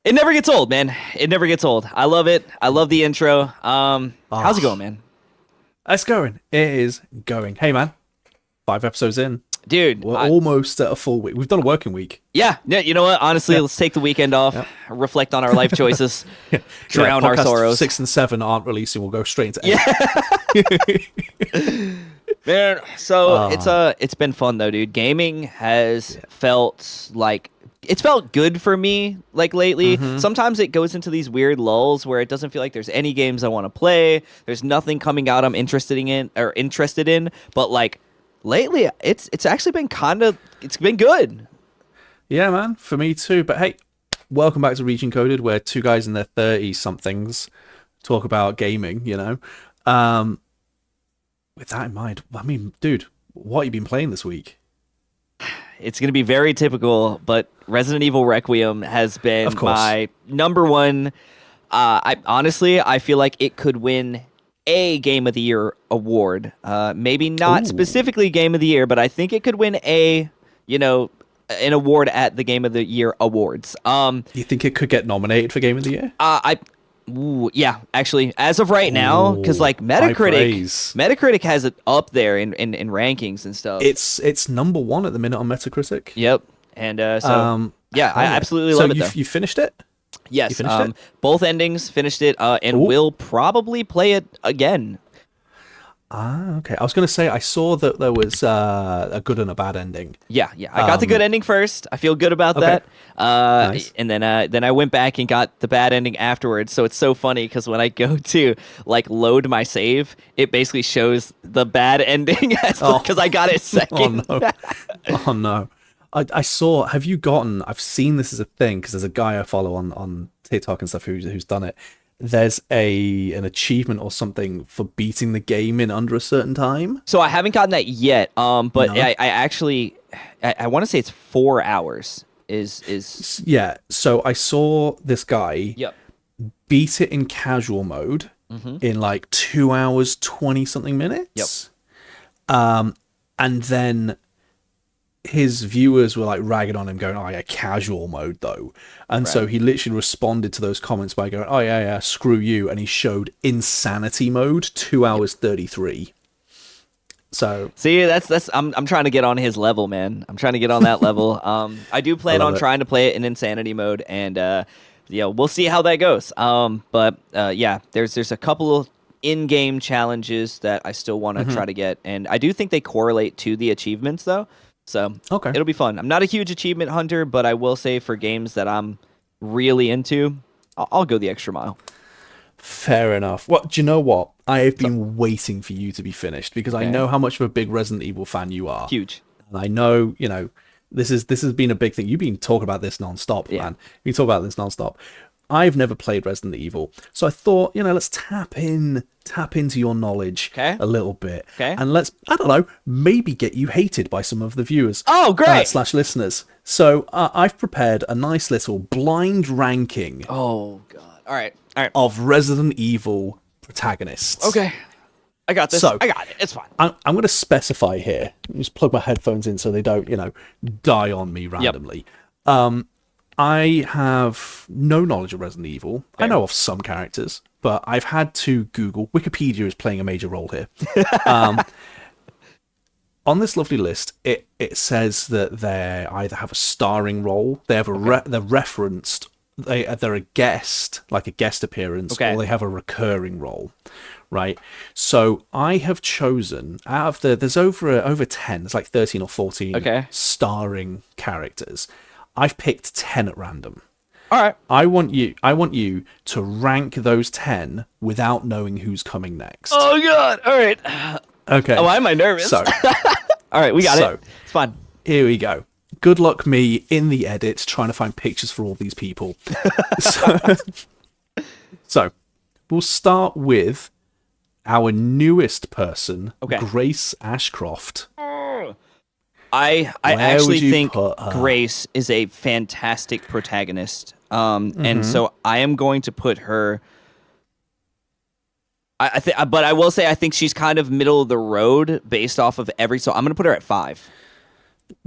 It never gets old, man. It never gets old. I love it. I love the intro. How's it going, man? It's going. It is going. Hey, man. 5 episodes in. Dude, We're almost at a full week. We've done a working week. yeah, you know what? Honestly, let's take the weekend off, reflect on our life choices, drown our podcast sorrows. 6 and 7 aren't releasing. We'll go straight into 8. Man, so it's been fun though, dude. Gaming has felt like it's felt good for me like lately. Sometimes it goes into these weird lulls where it doesn't feel like there's any games I want to play. There's nothing coming out I'm interested in, but like lately it's actually been it's been good. Yeah, man. For me too. But hey, welcome back to Region Coded, where two guys in their 30-somethings talk about gaming, you know. With that in mind, I mean, dude, what have you been playing this week? It's going to be very typical, but Resident Evil Requiem has been my number one. I feel like it could win a Game of the Year award. Maybe not specifically Game of the Year, but I think it could win an award at the Game of the Year awards. You think it could get nominated for Game of the Year? Yeah, actually, as of right now, because like Metacritic has it up there in rankings and stuff. It's number one at the minute on Metacritic. Yep, and I absolutely love it. So you finished it? Yes, you finished it? Both endings, finished it, and will probably play it again. Okay. I was going to say I saw that there was a good and a bad ending. Yeah. I got the good ending first. I feel good about that. Nice. And then I went back and got the bad ending afterwards. So it's so funny because when I go to like load my save, it basically shows the bad ending because I got it second. Oh no! Oh no! I saw. Have you gotten? I've seen this as a thing because there's a guy I follow on TikTok and stuff who's done it. There's an achievement or something for beating the game in under a certain time. So I haven't gotten that yet. But No? I actually I want to say it's 4 hours. Is Yeah. So I saw this guy Yep. beat it in casual mode in like 2 hours 20 something minutes. Yep. And then his viewers were like ragging on him going, oh yeah, casual mode though. And so he literally responded to those comments by going, oh yeah, screw you. And he showed insanity mode, 2 hours 33. So see, that's I'm trying to get on his level, man. I'm trying to get on that level. I do plan on trying to play it in insanity mode, and we'll see how that goes. But there's a couple of in-game challenges that I still want to try to get, and I do think they correlate to the achievements though. So it'll be fun. I'm not a huge achievement hunter, but I will say for games that I'm really into, I'll go the extra mile. Fair enough. Well, do you know what? I have been waiting for you to be finished because I know how much of a big Resident Evil fan you are. Huge. And I know, this has been a big thing. You've been talking about this nonstop, man. You talk about this nonstop. I've never played Resident Evil, so I thought, let's tap into your knowledge a little bit, and let's, I don't know, maybe get you hated by some of the viewers. Oh, great! / listeners. So I've prepared a nice little blind ranking. Oh God! All right. Of Resident Evil protagonists. Okay, I got this. So I got it. It's fine. I'm going to specify here. Just plug my headphones in so they don't, die on me randomly. Yep. I have no knowledge of Resident Evil. Fair. I know of some characters, but I've had to Google. Wikipedia is playing a major role here. On this lovely list, it says that they either have a starring role, they have they're referenced, they're a guest, like a guest appearance, or they have a recurring role, right? So I have chosen out of there's over 10, there's like 13 or 14 starring characters. I've picked 10 at random. All right. I want you to rank those 10 without knowing who's coming next. Oh God! All right. Okay. Oh, why am I nervous? So, all right, we got it. It's fine. Here we go. Good luck me in the edits trying to find pictures for all these people. So we'll start with our newest person, Grace Ashcroft. I actually think Grace is a fantastic protagonist. And so I am going to put her. But I will say I think she's kind of middle of the road based off of every. So I'm going to put her at 5.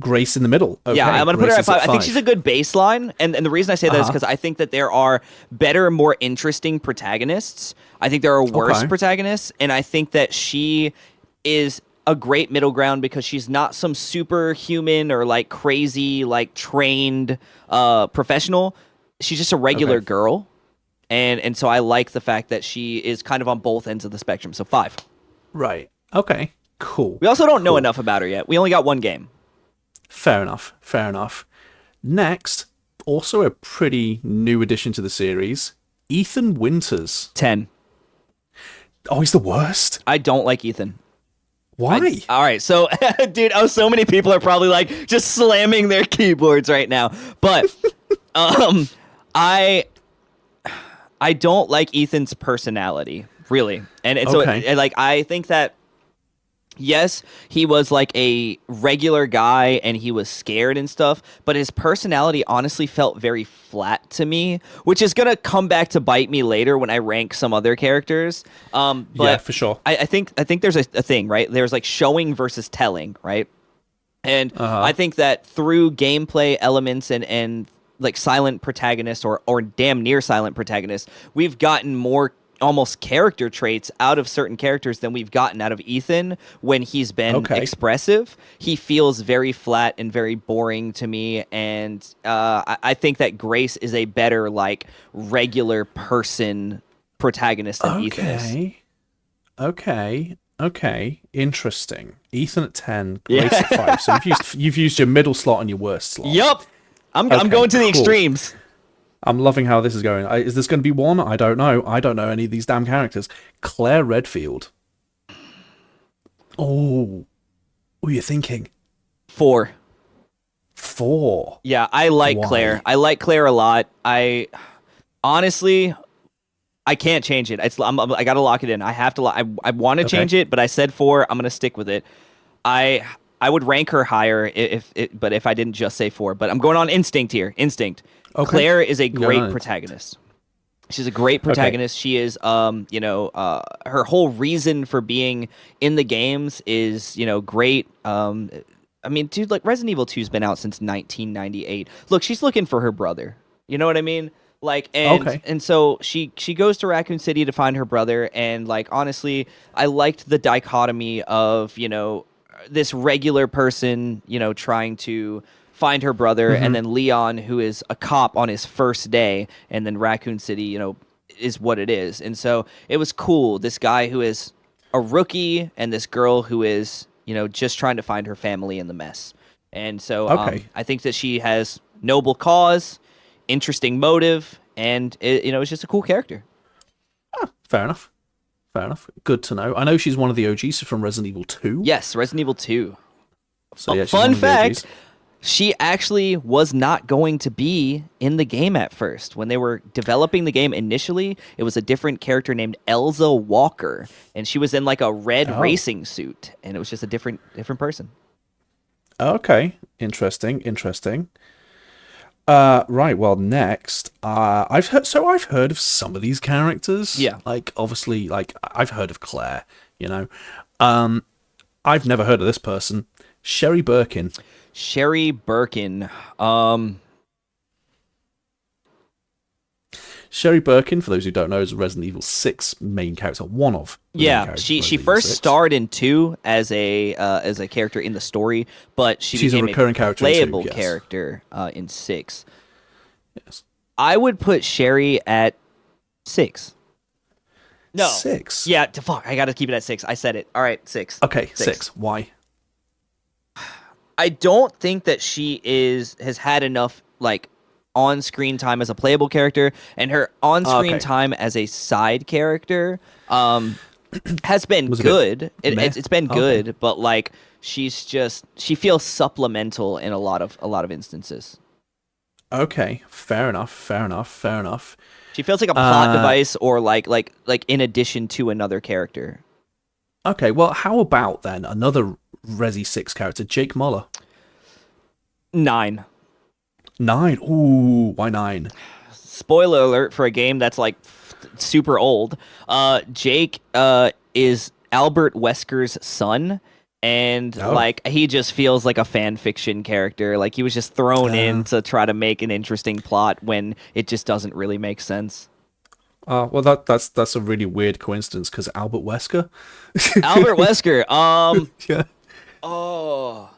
Grace in the middle. Okay, yeah, I'm gonna put her Grace at is 5. I think she's a good baseline, and the reason I say that is because I think that there are better, more interesting protagonists. I think there are worse protagonists, and I think that she is a great middle ground because she's not some superhuman or like crazy, like trained professional. She's just a regular girl, and so I like the fact that she is kind of on both ends of the spectrum. So 5. Right. Okay. Cool. We also don't know enough about her yet. We only got one game. Fair enough. Fair enough. Next, also a pretty new addition to the series, Ethan Winters. 10. Oh, he's the worst. I don't like Ethan. Why? All right, so dude, so many people are probably like just slamming their keyboards right now. But I don't like Ethan's personality, really. And so like I think that yes, he was like a regular guy and he was scared and stuff, but his personality honestly felt very flat to me, which is going to come back to bite me later when I rank some other characters. But yeah, for sure. I think there's a thing, right? There's like showing versus telling, right? And I think that through gameplay elements and like silent protagonists or damn near silent protagonists, we've gotten more almost character traits out of certain characters than we've gotten out of Ethan when he's been expressive. He feels very flat and very boring to me, and I think that Grace is a better like regular person protagonist than Ethan is. Okay. Interesting. Ethan at 10, Grace at 5. So you've used your middle slot and your worst slot. Yep. I'm going to the extremes. I'm loving how this is going. Is this going to be one? I don't know. I don't know any of these damn characters. Claire Redfield. Oh, what are you thinking? 4. 4. Yeah, I like Claire. I like Claire a lot. I honestly, I can't change it. I got to lock it in. I have to. I want to change it, but I said 4. I'm going to stick with it. I would rank her higher but if I didn't just say 4. But I'm going on instinct here. Instinct. Okay. Claire is a great protagonist. She's a great protagonist. She is, her whole reason for being in the games is, great. I mean, dude, like Resident Evil 2's been out since 1998. Look, she's looking for her brother. You know what I mean? Like, and so she goes to Raccoon City to find her brother. And like, honestly, I liked the dichotomy of, this regular person, trying to find her brother, and then Leon, who is a cop on his first day, and then Raccoon City, is what it is. And so it was cool. This guy who is a rookie and this girl who is, just trying to find her family in the mess. And so I think that she has noble cause, interesting motive, and it's just a cool character. Fair enough. Good to know. I know she's one of the OGs from Resident Evil 2. Yes, Resident Evil 2. So yeah, fun fact, she actually was not going to be in the game at first. When they were developing the game initially, it was a different character named Elza Walker, and she was in like a red racing suit, and it was just a different person. Okay, interesting. Right. Well, next, I've heard of some of these characters. Yeah. Like obviously, like I've heard of Claire. I've never heard of this person, Sherry Birkin. Sherry Birkin. Sherry Birkin, for those who don't know, is a Resident Evil 6 main character. One of she first starred in 2 as a character in the story, but she's a recurring character, playable character in 6. Yes, I would put Sherry at 6. No, 6. Yeah, fuck. I got to keep it at 6. I said it. All right, 6. Okay, 6. Why? I don't think that she has had enough like on-screen time as a playable character, and her on-screen time as a side character has been good. It's been good, but like she feels supplemental in a lot of instances. Okay, fair enough. She feels like a plot device, or like in addition to another character. Okay, well, how about then another Resi 6 character, Jake Muller? 9. 9? Ooh, why 9? Spoiler alert for a game that's like super old. Jake is Albert Wesker's son, and like he just feels like a fan fiction character. Like he was just thrown in to try to make an interesting plot when it just doesn't really make sense. Well, that's a really weird coincidence because Albert Wesker. Albert Wesker. Yeah. Oh.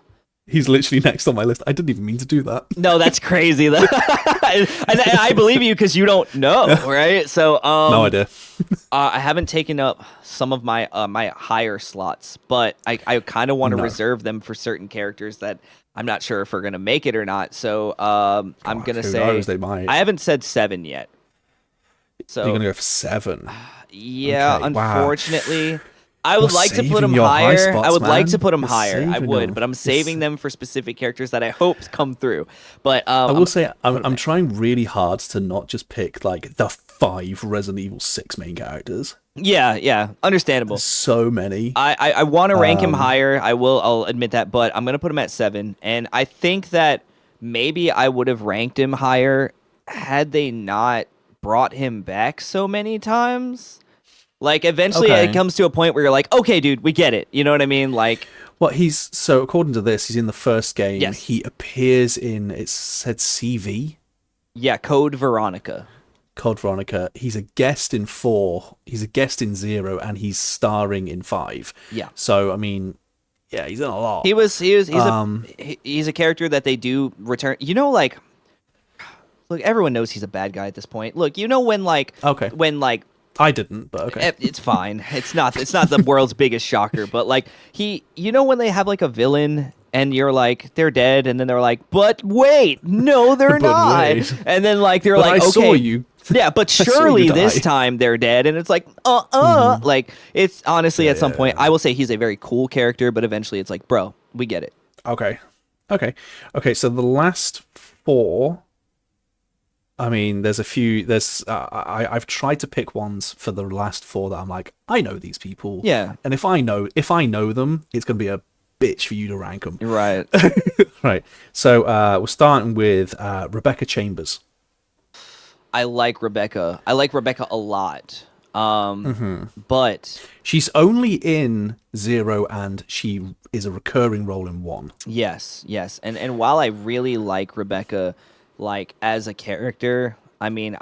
He's literally next on my list. I didn't even mean to do that. No, that's crazy. and I believe you because you don't know, right? So, no idea. I haven't taken up some of my my higher slots, but I kind of want to reserve them for certain characters that I'm not sure if we're gonna make it or not. So, I'm gonna say they might. I haven't said 7 yet. So you're gonna go for 7. Yeah, okay, unfortunately. Wow. I would like to put them higher. I would like to put them higher. I would, them. but I'm saving them for specific characters that I hope come through. But I will say I'm trying really hard to not just pick like the 5 Resident Evil 6 main characters. Yeah, understandable. There's so many. I want to rank him higher. I'll admit that, but I'm gonna put him at 7. And I think that maybe I would have ranked him higher had they not brought him back so many times. Like, eventually it comes to a point where you're like, okay, dude, we get it. You know what I mean? Like, well, so according to this, he's in the first game. Yes. He appears in, it said CV? Yeah, Code Veronica. Code Veronica. He's a guest in 4, he's a guest in 0, and he's starring in 5. Yeah. So, I mean, yeah, he's in a lot. He's a character that they do return. You know, like, look, everyone knows he's a bad guy at this point. Look, you know when, like, I didn't, but okay. It's fine. It's not the world's biggest shocker, but like you know when they have like a villain and you're like they're dead, and then they're like, but wait, no, they're not, wait. and then like they're but like, I okay, saw you. Yeah, but surely this time they're dead, and it's like, like it's honestly at some point I will say he's a very cool character, but eventually it's like, bro, we get it. Okay. So the last 4. I mean, there's a few. I've tried to pick ones for the last 4 that I'm like, I know these people. Yeah. And if I know them, it's gonna be a bitch for you to rank them. Right. Right. So we're starting with Rebecca Chambers. I like Rebecca. I like Rebecca a lot. But she's only in 0, and she is a recurring role in 1. Yes. And while I really like Rebecca, like as a character, I mean,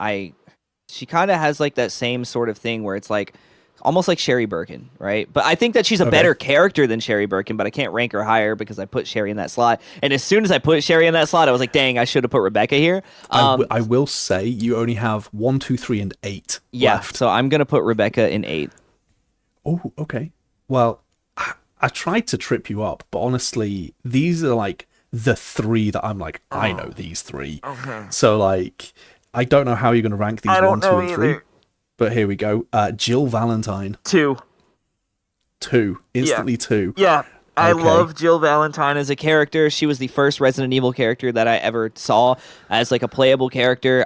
she kind of has like that same sort of thing where it's like almost like Sherry Birkin, right? But I think that she's a better character than Sherry Birkin, but I can't rank her higher because I put Sherry in that slot. And as soon as I put Sherry in that slot, I was like, dang, I should have put Rebecca here. I will say you only have 1, 2, 3, and 8 left. So I'm gonna put Rebecca in 8. Oh, okay. Well, I tried to trip you up, but honestly, these are like the 3 that I'm like, I know these 3. Okay. So like, I don't know how you're going to rank these 1, 2, and 3. But here we go. Jill Valentine. 2. Instantly 2. Yeah. I love Jill Valentine as a character. She was the first Resident Evil character that I ever saw as like a playable character.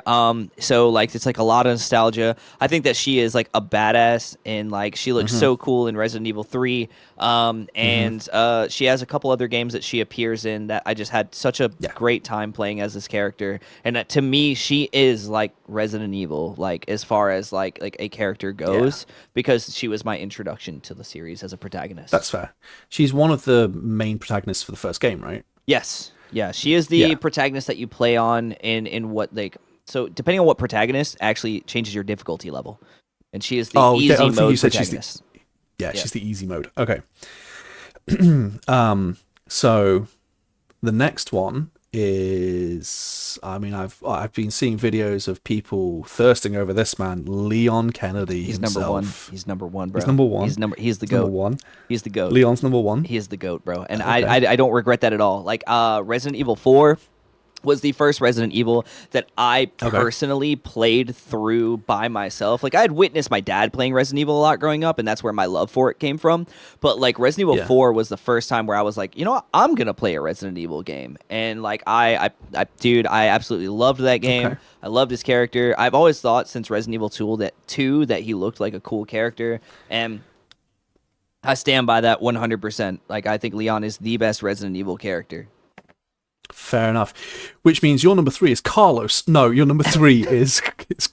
So like it's like a lot of nostalgia. I think that she is like a badass, and like she looks so cool in Resident Evil 3. And she has a couple other games that she appears in that I just had such a great time playing as this character. And to me, she is like Resident Evil, like as far as like a character goes, because she was my introduction to the series as a protagonist. That's fair. She's one of the main protagonists for the first game, right? Yes. Yeah, she is the protagonist that you play on in what like, so depending on what protagonist actually changes your difficulty level. And she is the easy mode protagonist. She's the easy mode. Okay. So the next one is, I mean, I've been seeing videos of people thirsting over this man, Leon Kennedy. He's himself. number 1. He's number 1, bro. He's number 1. He's the goat. Number 1. He's the goat. Leon's number 1. He is the goat, bro. And I don't regret that at all. Like Resident Evil 4 was the first Resident Evil that I personally played through by myself. Like I had witnessed my dad playing Resident Evil a lot growing up, and that's where my love for it came from. But like Resident Evil 4 was the first time where I was like, you know what? I'm gonna play a Resident Evil game. And like I absolutely loved that game. Okay. I loved his character. I've always thought since Resident Evil 2 that he looked like a cool character, and I stand by that 100%. Like I think Leon is the best Resident Evil character. Fair enough. Which means your number 3 is Carlos. No, your number 3 is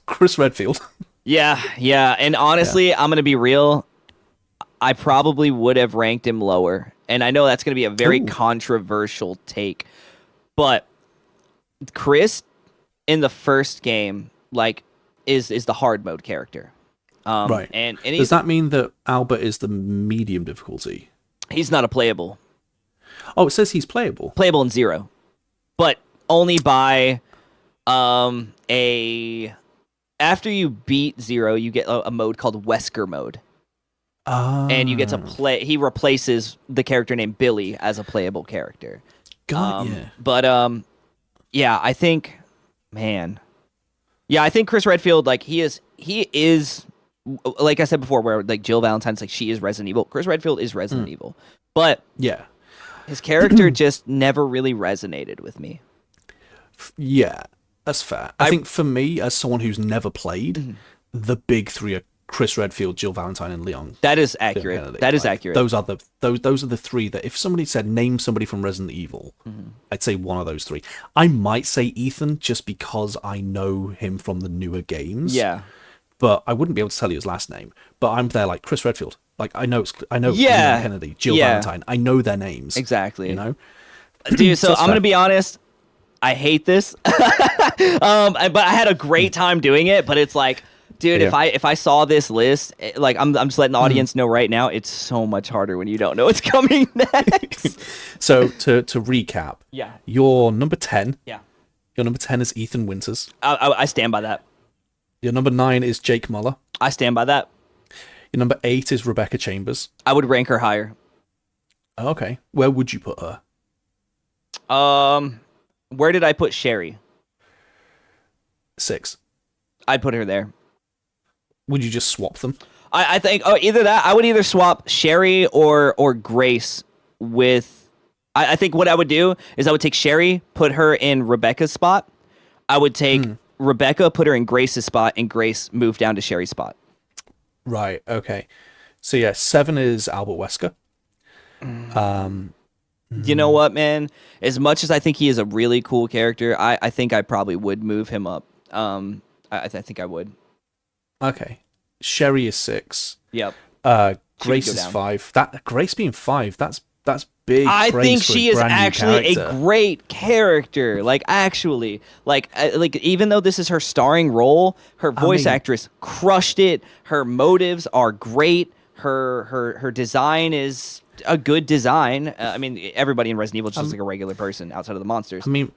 Chris Redfield. Yeah. And honestly, I'm going to be real. I probably would have ranked him lower. And I know that's going to be a very controversial take. But Chris in the first game, like, is the hard mode character. Right. And does that mean that Albert is the medium difficulty? He's not a playable. Oh, it says he's playable. Playable in 0. But only by after you beat 0, you get a mode called Wesker mode. And you get to play. He replaces the character named Billy as a playable character. But yeah, I think, man, yeah, I think Chris Redfield, like he is, like I said before, where like Jill Valentine's like she is Resident Evil. Chris Redfield is Resident Evil, but yeah, his character just never really resonated with me. Yeah, that's fair. I think for me, as someone who's never played, the big three are Chris Redfield, Jill Valentine, and Leon. That is accurate. That is accurate. Those are the three that if somebody said name somebody from Resident Evil, I'd say one of those three. I might say Ethan just because I know him from the newer games. Yeah. But I wouldn't be able to tell you his last name. But I'm there like Chris Redfield. Like I know Leon Kennedy, Jill Valentine. I know their names. Exactly. You know? Dude, so I'm gonna be honest. I hate this. But I had a great time doing it, but it's like, dude, if I saw this list, like I'm just letting the audience know right now, it's so much harder when you don't know what's coming next. So to recap, your number 10. Yeah. Your number 10 is Ethan Winters. I stand by that. Your number 9 is Jake Muller. I stand by that. Your number 8 is Rebecca Chambers. I would rank her higher. Okay. Where would you put her? Where did I put Sherry? 6. I'd put her there. Would you just swap them? I think either that. I would either swap Sherry or Grace with. I think what I would do is I would take Sherry, put her in Rebecca's spot. I would take Rebecca, put her in Grace's spot, and Grace move down to Sherry's spot. Right. Okay. So yeah, 7 is Albert Wesker. You know what, man? As much as I think he is a really cool character, I think I probably would move him up. I think I would. Okay. Sherry is 6. Yep. Grace is 5. That Grace being 5, that's big. I praise think for she a is brand new actually character. a great character. Like actually, like even though this is her starring role, her voice actress crushed it. Her motives are great. Her design is a good design. I mean, everybody in Resident Evil is just like a regular person outside of the monsters. I mean,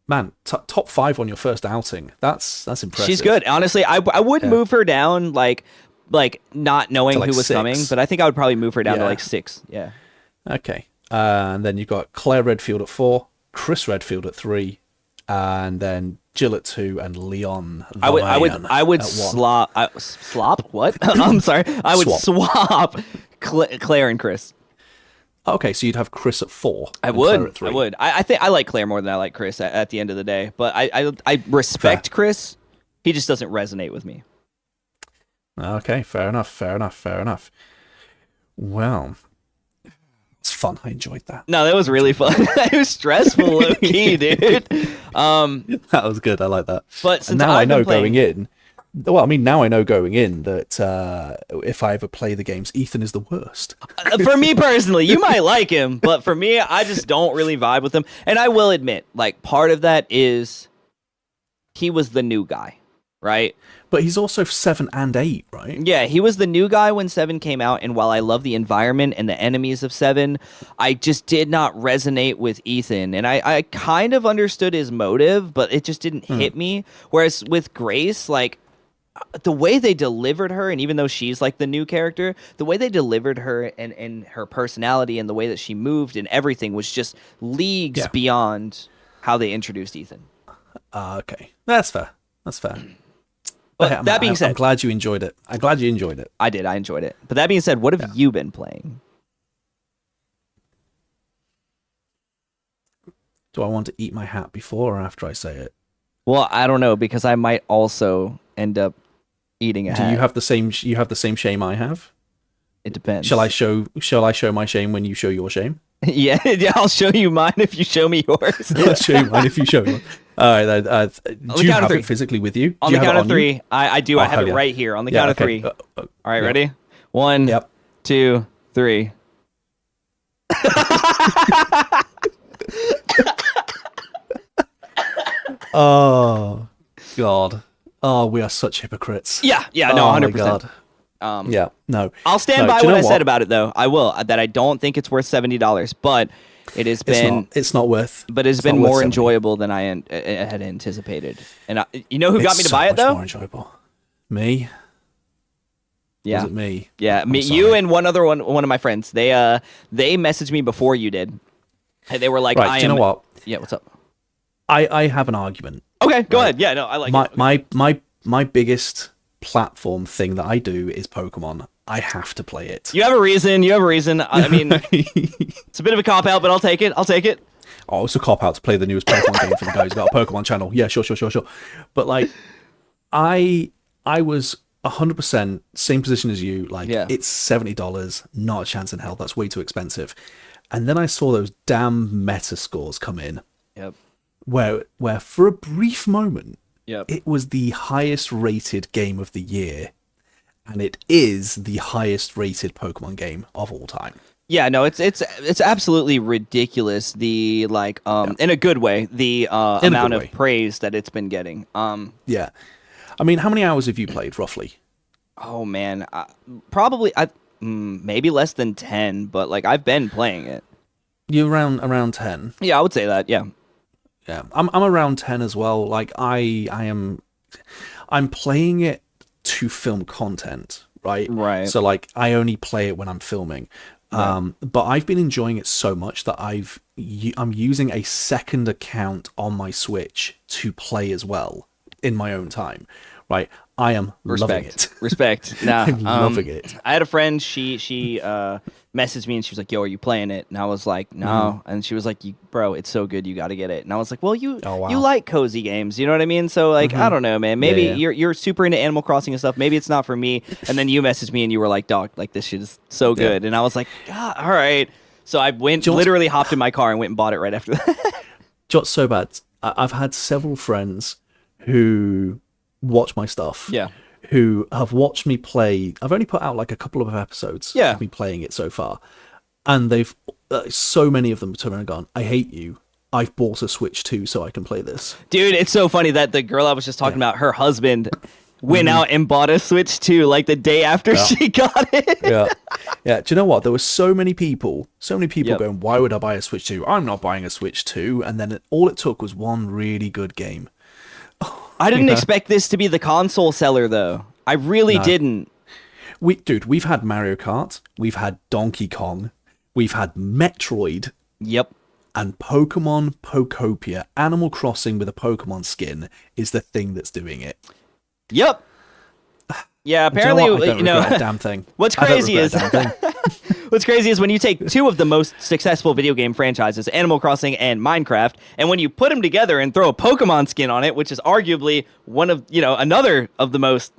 man, top 5 on your first outing. That's impressive. She's good. Honestly, I would move her down like not knowing like who was 6. coming, but I think I would probably move her down to like 6. Yeah. Okay. And then you've got Claire Redfield at 4, Chris Redfield at 3, and then Jill at 2, and Leon. I would slop. What? I'm sorry. I would swap Claire and Chris. Okay, so you'd have Chris at 4. I would. I would. I think I like Claire more than I like Chris at the end of the day. But I respect Chris. He just doesn't resonate with me. Okay, fair enough. Well, it's fun. I enjoyed that. No, that was really fun. It was stressful, low key, dude. That was good. I like that. But since now I know going in. Well, I mean, now I know going in that if I ever play the games, Ethan is the worst. For me personally, you might like him, but for me, I just don't really vibe with him. And I will admit, like, part of that is he was the new guy, right? But he's also 7 and 8, right? Yeah, he was the new guy when 7 came out, and while I love the environment and the enemies of 7, I just did not resonate with Ethan. And I kind of understood his motive, but it just didn't hit me. Whereas with Grace, like, the way they delivered her, and even though she's like the new character, the way they delivered her and her personality and the way that she moved and everything was just leagues beyond how they introduced Ethan. Okay. That's fair. But hey, that being said, I'm glad you enjoyed it. I did. I enjoyed it. But that being said, what have you been playing? Do I want to eat my hat before or after I say it? Well, I don't know, because I might also end up eating a hat. Do you have the same shame I have? It depends. Shall I show my shame when you show your shame? Yeah, I'll show you mine if you show me yours. I'll show you mine if you show me. All right, do you have it physically with you? On the count of 3, I do. I have it right here. On the count of 3. All right, ready? 1, 2, 3. Oh, God. Oh, we are such hypocrites. Yeah, no, 100%. My God. Yeah, no. I'll stand by what I said about it, though. I will. That I don't think it's worth $70, but it has been... It's not worth... But it's been more enjoyable than I had anticipated. And you know who got me to buy it, though? It's more enjoyable. Me? Yeah. Was it me? Yeah, me, you and one of my friends. They messaged me before you did. And they were like, right, do you know what? Yeah, what's up? I have an argument. Okay, go ahead. Yeah, no, I like it. My biggest platform thing that I do is Pokemon. I have to play it. You have a reason. I mean, it's a bit of a cop-out, but I'll take it. Oh, it's a cop-out to play the newest Pokemon game for the guy who's got a Pokemon channel. Yeah, sure. But, like, I was 100% same position as you. Like, It's $70. Not a chance in hell. That's way too expensive. And then I saw those damn meta scores come in. Yep. Where for a brief moment, yep, it was the highest rated game of the year, and it is the highest rated Pokemon game of all time. Yeah, no, it's absolutely ridiculous. The in a good way, the amount of praise that it's been getting. Yeah, I mean, how many hours have you played roughly? Oh man, probably maybe less than 10, but like I've been playing it. You around 10? Yeah, I would say that. Yeah. Yeah, I'm around 10 as well. Like I'm playing it to film content, right? Right. So like I only play it when I'm filming. Right. But I've been enjoying it so much that I'm using a second account on my Switch to play as well in my own time, right? I am loving it. Respect. Nah, I'm loving it. I had a friend. She messaged me and she was like, "Yo, are you playing it?" And I was like, "No." And she was like, "Bro, it's so good. You got to get it." And I was like, "Well, you like cozy games, you know what I mean? So like, I don't know, man. Maybe you're super into Animal Crossing and stuff. Maybe it's not for me." And then you messaged me and you were like, "Dog, like this shit is so good." And I was like, "God, all right." So I literally hopped in my car and went and bought it right after that. Just so bad. I've had several friends who watch my stuff. Yeah. Who have watched me play. I've only put out like a couple of episodes of me playing it so far. And they've, so many of them have turned around and gone, "I hate you. I've bought a Switch 2 so I can play this." Dude, it's so funny that the girl I was just talking about, her husband went out and bought a Switch 2 like the day after she got it. Yeah. Do you know what? There were so many people going, "Why would I buy a Switch 2? I'm not buying a Switch 2. And then all it took was one really good game. I didn't expect this to be the console seller, though. I really didn't. We've had Mario Kart, we've had Donkey Kong, we've had Metroid. Yep. And Pokemon Pokopia, Animal Crossing with a Pokemon skin, is the thing that's doing it. Yep. Yeah, apparently, I don't regret a damn thing. What's crazy is when you take two of the most successful video game franchises, Animal Crossing and Minecraft, and when you put them together and throw a Pokemon skin on it, which is arguably one of, another of the most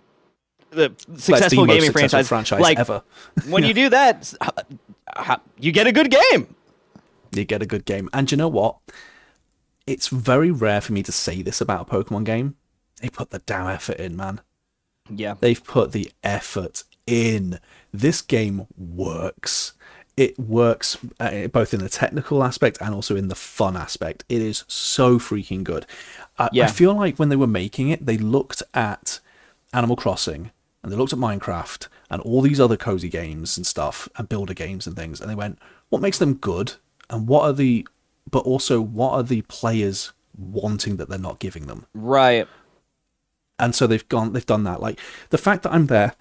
successful gaming franchise like, ever. When you do that, you get a good game. You get a good game. And you know what? It's very rare for me to say this about a Pokemon game. They put the damn effort in, man. Yeah. They've put the effort in. This game works. It works both in the technical aspect and also in the fun aspect. It is so freaking good. I feel like when they were making it, they looked at Animal Crossing and they looked at Minecraft and all these other cozy games and stuff and builder games and things, and they went, what makes them good? And what are the players wanting that they're not giving them? Right. And so they've done that. Like the fact that I'm there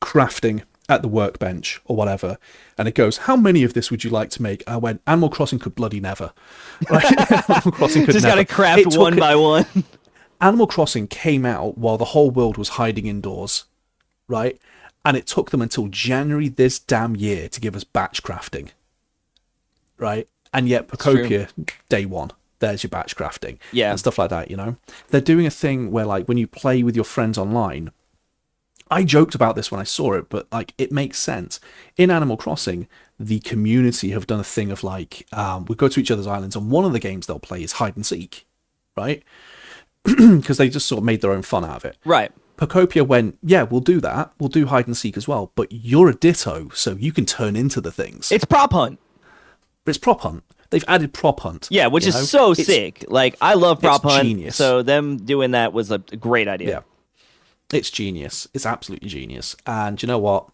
crafting at the workbench or whatever, and it goes, "How many of this would you like to make?" I went, Animal Crossing could bloody never. Right? Animal Crossing could just never. Just gotta craft one by one. Animal Crossing came out while the whole world was hiding indoors, right? And it took them until January this damn year to give us batch crafting, right? And yet Pokopia, day one, there's your batch crafting, and stuff like that. They're doing a thing where, like, when you play with your friends online, I joked about this when I saw it, but like it makes sense. In Animal Crossing, the community have done a thing of like, we go to each other's islands, and one of the games they'll play is hide and seek, right? Because they just sort of made their own fun out of it. Right. Pokopia went, yeah, we'll do that. We'll do hide and seek as well. But you're a Ditto, so you can turn into the things. It's prop hunt. But it's prop hunt. They've added prop hunt. Yeah, which is so sick. Like, I love prop hunt. Genius. So them doing that was a great idea. Yeah. It's genius. It's absolutely genius. And you know what?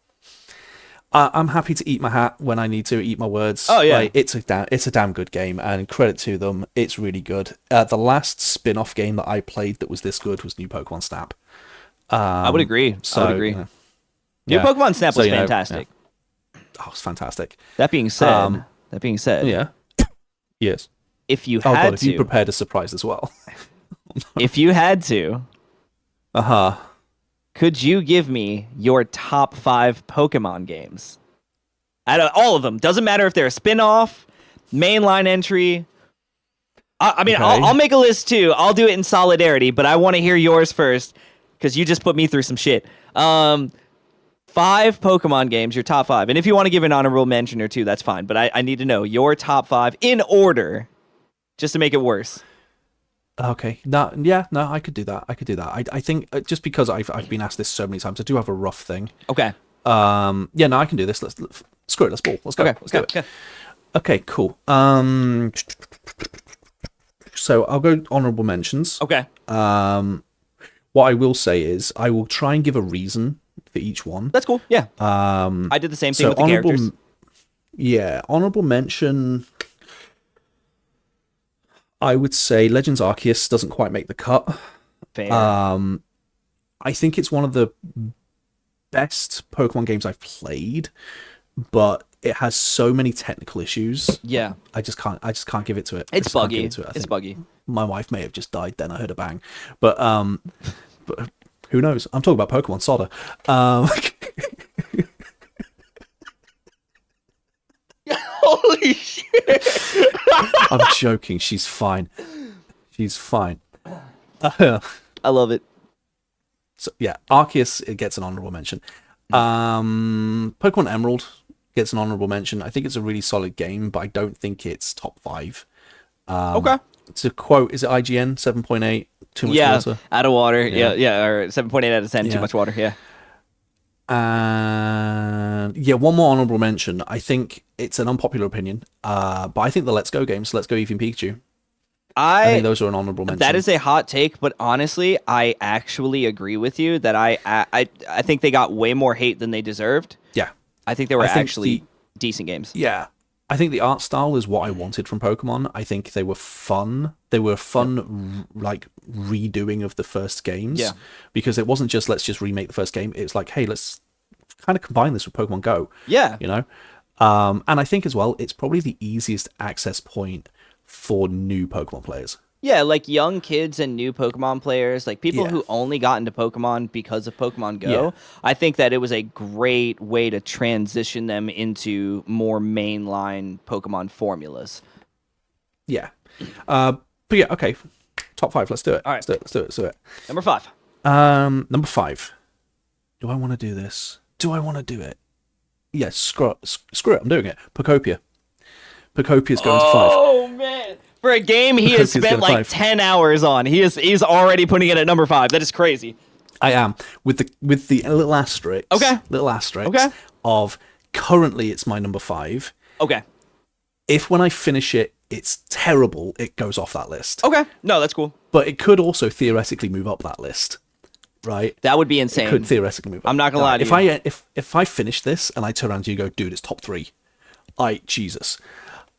I'm happy to eat my hat when I need to, eat my words. Oh, yeah. Like, it's a damn good game, and credit to them. It's really good. The last spin-off game that I played that was this good was New Pokemon Snap. I would agree. So, New Pokemon Snap was fantastic. Oh, it's fantastic. That being said, yeah. Yes. If you Oh, had God, if to, you prepared a surprise as well. if you had to, could you give me your top 5 Pokemon games? Out of all of them, doesn't matter if they're a spin-off, mainline entry. I mean, Okay. I'll make a list too. I'll do it in solidarity, but I want to hear yours first because you just put me through some shit. 5 Pokemon games, your top 5, and if you want to give an honorable mention or two, that's fine. But I need to know your top 5 in order, just to make it worse. Okay. No, I could do that. I think just because I've been asked this so many times, I do have a rough thing. Okay. Yeah, no, I can do this. Screw it. Let's ball. Let's go. Okay. Let's do it. Okay, cool. So I'll go honorable mentions. Okay. What I will say is I will try and give a reason for each one. That's cool. Yeah. I did the same thing with the characters. Yeah, honorable mention. I would say Legends Arceus doesn't quite make the cut. Fair. I think it's one of the best Pokemon games I've played, but it has so many technical issues. Yeah. I just can't give it to it. It's buggy. It's buggy. My wife may have just died then. I heard a bang. But who knows? I'm talking about Pokemon Solder. Holy shit. I'm joking. She's fine. She's fine. I love it. So yeah, Arceus, it gets an honorable mention. Pokemon Emerald gets an honorable mention. I think it's a really solid game, but I don't think it's top 5. Okay. To quote, is it IGN 7.8? Too much water. Out of water. Yeah. Or 7.8 out of 10. Too much water. Yeah. And yeah, one more honorable mention. I think it's an unpopular opinion, but I think the Let's Go games, Let's Go Eevee and Pikachu, I think those are an honorable mention. That is a hot take, but honestly, I actually agree with you that I think they got way more hate than they deserved. Yeah. I think they were actually decent games. Yeah. I think the art style is what I wanted from Pokemon. I think they were fun. They were fun, like, redoing of the first games. Yeah. Because it wasn't just, let's just remake the first game. It's like, hey, let's kind of combine this with Pokemon Go. Yeah. You know? And I think as well, it's probably the easiest access point for new Pokemon players. Yeah, like young kids and new Pokemon players, like people who only got into Pokemon because of Pokemon Go. Yeah. I think that it was a great way to transition them into more mainline Pokemon formulas. Yeah. But yeah, okay. Top 5, let's do it. All right. Let's do it. Number 5. Number 5. Do I want to do this? Do I want to do it? Yes, screw it, I'm doing it. Pokopia. Pokopia's going to 5. Oh, man. For a game he has spent like 10 hours on, he's already putting it at number 5. That is crazy. I am. With the little asterisk. Okay. Little asterisk of currently it's my number 5. Okay. If when I finish it, it's terrible, it goes off that list. Okay. No, that's cool. But it could also theoretically move up that list. Right? That would be insane. It could theoretically move up. I'm not going to lie to you. If I finish this and I turn around to you and go, dude, it's top 3. Jesus.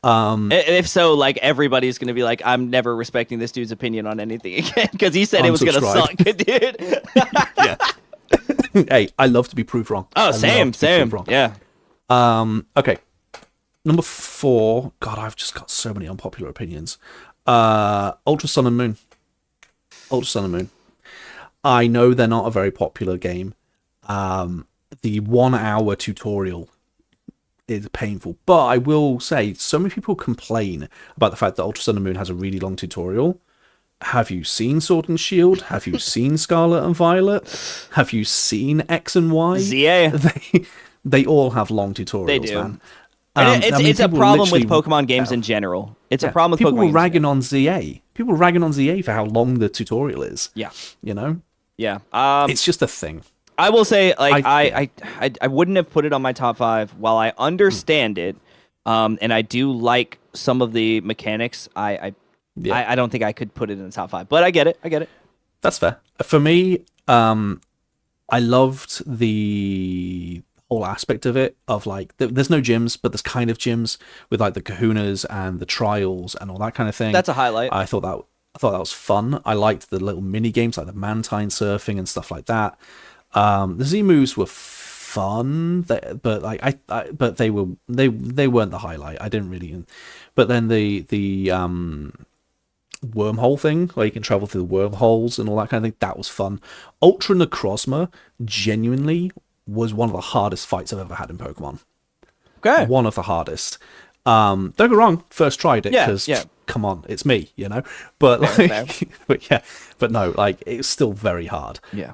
If so, like, everybody's going to be like, I'm never respecting this dude's opinion on anything again because he said it was going to suck, dude. Yeah. Hey, I love to be proved wrong. Oh, same. Yeah. Okay. Number 4. God, I've just got so many unpopular opinions. Ultra Sun and Moon. Ultra Sun and Moon. I know they're not a very popular game. The 1-hour tutorial is painful, but I will say so many people complain about the fact that Ultra Sun and Moon has a really long tutorial. Have you seen Sword and Shield? Have you seen Scarlet and Violet? Have you seen X and Y? ZA. They all have long tutorials. They do. Man. And it's a problem with Pokemon games in general. It's a problem with people Pokemon games. Ragging on ZA. People ragging on ZA for how long the tutorial is. Yeah. You know? Yeah. It's just a thing. I will say, like, I wouldn't have put it on my top 5. While I understand it, and I do like some of the mechanics, I don't think I could put it in the top 5. But I get it. That's fair. For me, I loved the whole aspect of it. Of like, there's no gyms, but there's kind of gyms with like the kahunas and the trials and all that kind of thing. That's a highlight. I thought that was fun. I liked the little mini games like the mantine surfing and stuff like that. The Z moves were fun, but like but they weren't the highlight. I didn't really. But then the wormhole thing, where you can travel through the wormholes and all that kind of thing, that was fun. Ultra Necrozma genuinely was one of the hardest fights I've ever had in Pokemon. Okay. One of the hardest. Don't get me wrong, first tried it because come on, it's me, you know. But like, fair. but no, like it's still very hard. Yeah.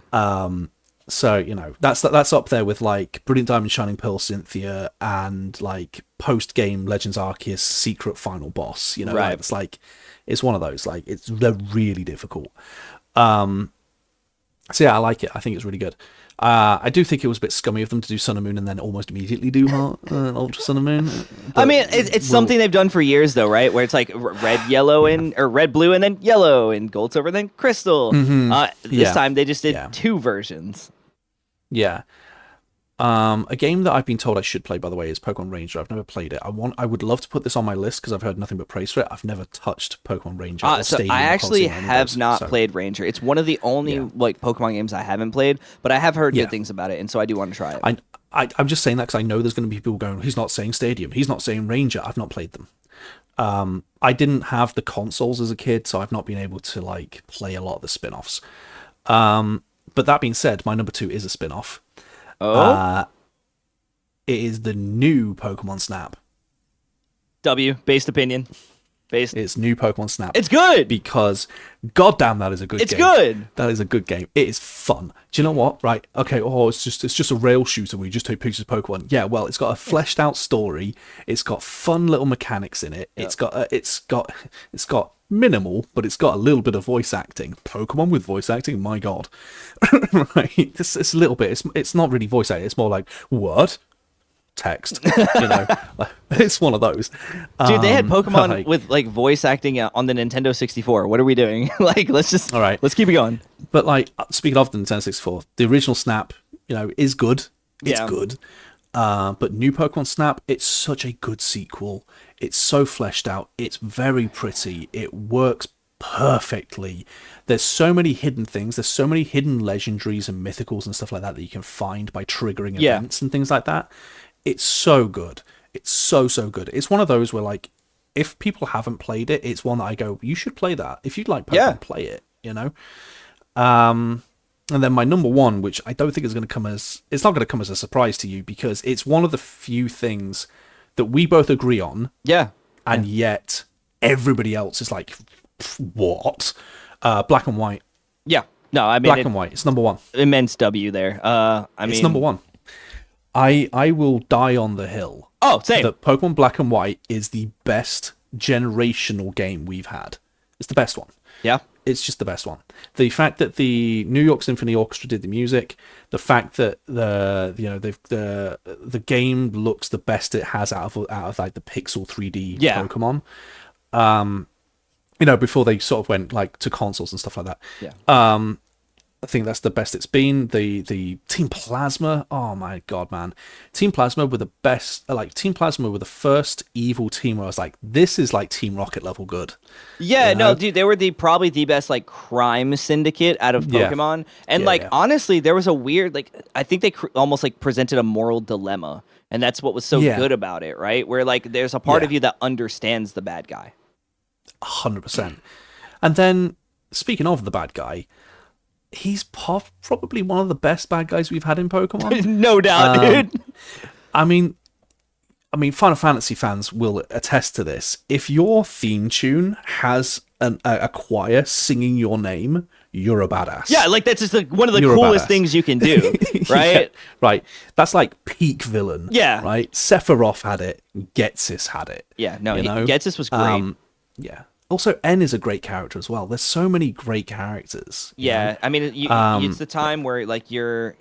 So you know that's up there with like Brilliant Diamond, Shining Pearl, Cynthia, and like post game Legends Arceus secret final boss. You know, right? Like, it's like it's one of those. Like they're really difficult. So yeah, I like it. I think it's really good. I do think it was a bit scummy of them to do Sun and Moon and then almost immediately do Ultra Sun and Moon. I mean, it's something they've done for years, though, right? Where it's like red, yellow, or red, blue, and then yellow, and gold, silver, then crystal. This time they just did 2 versions. Yeah. A game that I've been told I should play, by the way, is Pokemon Ranger. I've never played it. I would love to put this on my list because I've heard nothing but praise for it. I've never touched Pokemon Ranger. So I actually have not played Ranger. It's one of the only like Pokemon games I haven't played, but I have heard good things about it, and so I do want to try it. I'm just saying that because I know there's going to be people going, he's not saying Stadium, he's not saying Ranger. I've not played them. I didn't have the consoles as a kid, so I've not been able to like play a lot of the spin-offs. But that being said, my number 2 is a spin-off. Oh? It is the new Pokemon Snap. Based opinion. It's new Pokemon Snap. It's good! Because, goddamn, that is a good game. It's good! That is a good game. It is fun. Do you know what? Right, okay, it's just a rail shooter where you just take pictures of Pokemon. Yeah, well, it's got a fleshed out story. It's got fun little mechanics in it. Yep. It's got minimal, but it's got a little bit of voice acting. Pokemon with voice acting? My God. Right, it's a little bit. It's not really voice acting. It's more like, what? Text, you know. It's one of those. Dude, they had Pokemon with like voice acting on the Nintendo 64. What are we doing? Like, let's keep it going. But like, speaking of the Nintendo 64, the original Snap, you know, is good. It's good. But new Pokemon Snap, it's such a good sequel. It's so fleshed out. It's very pretty. It works perfectly. There's so many hidden things. There's so many hidden legendaries and mythicals and stuff like that that you can find by triggering events and things like that. It's so good. It's so good. It's one of those where, like, if people haven't played it, it's one that I go, you should play that. If you'd like Pokemon, play it, you know? And then my number 1, which I don't think is going to come as... It's not going to come as a surprise to you because it's one of the few things that we both agree on. Yeah. And yet everybody else is like, what? Black and White. Yeah. No, I mean... Black and White. It's number 1. Immense W there. It's number 1. I will die on the hill. Oh, same. That Pokemon Black and White is the best generational game we've had. It's the best one. Yeah. It's just the best one. The fact that the New York Symphony Orchestra did the music, the fact that the game looks the best it has out of like the pixel 3D Pokemon. You know, before they sort of went like to consoles and stuff like that. Yeah. I think that's the best it's been. The Team Plasma, oh my God, man. Team Plasma were the best, like Team Plasma were the first evil team where I was like, this is like Team Rocket level good. Yeah, you know? No, dude, they were probably the best like crime syndicate out of Pokemon. And honestly, there was a weird, like, I think they almost like presented a moral dilemma. And that's what was so good about it, right? Where like there's a part of you that understands the bad guy. 100%. And then, speaking of the bad guy, he's probably one of the best bad guys we've had in Pokemon. No doubt, dude. I mean, Final Fantasy fans will attest to this. If your theme tune has a choir singing your name, you're a badass. Yeah, like that's just like one of the coolest things you can do, right? Right. That's like peak villain. Yeah. Right? Sephiroth had it. Ghetsis had it. Yeah, no, you know? Ghetsis was great. Yeah. Also, N is a great character as well. There's so many great characters. Yeah, I mean, it's the time where like your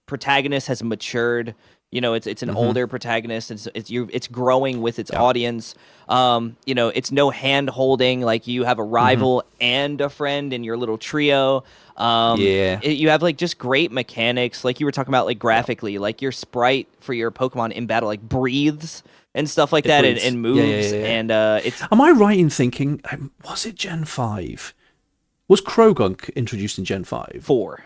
protagonist has matured. It's an older protagonist. It's growing with its audience. It's no hand holding. Like you have a rival and a friend in your little trio. You have like just great mechanics. Like you were talking about, like graphically, like your sprite for your Pokemon in battle like breathes and stuff like that, and moves. And it's. Am I right in thinking? Was it Gen 5? Was Krogunk introduced in Gen 5? 4.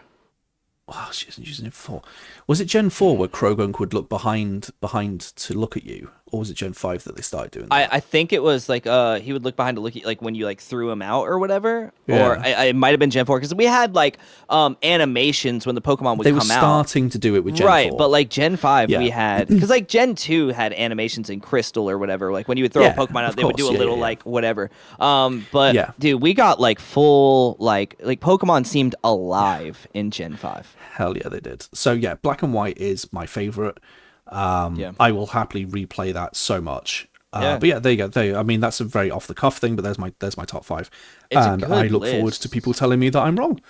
Oh, she isn't using it 4. Was it Gen 4 where Krogunk would look behind to look at you, or was it Gen 5 that they started doing that? I think it was like he would look behind to look at, like when you like threw him out or whatever, Yeah. or it might have been Gen 4 because we had like animations when the Pokemon would They come were out. starting to do it with Gen right, 4. but like Gen 5 we had, because like Gen 2 had animations in Crystal or whatever. Like when you would throw a Pokemon out, they would do a little like whatever. But dude, we got like full like Pokemon seemed alive in Gen 5. Hell yeah, they did. So yeah, Black and White is my favorite. I will happily replay that so much. But yeah, there you go. I mean, that's a very off the cuff thing, but there's my top 5, and I look forward to people telling me that I'm wrong.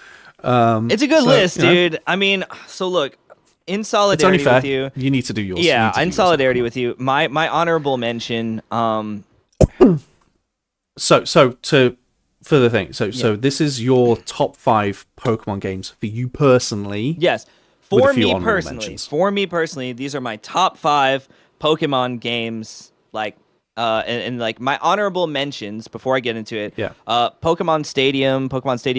It's a good list, dude. I mean, so look, in solidarity with you, you need to do yours. Yeah, in solidarity with you, my honorable mention. For the thing, so this is your top 5 Pokemon games for you personally. Yes, for me personally, these are my top 5 Pokemon games. Like, and like my honorable mentions before I get into it. Yeah. Pokemon Stadium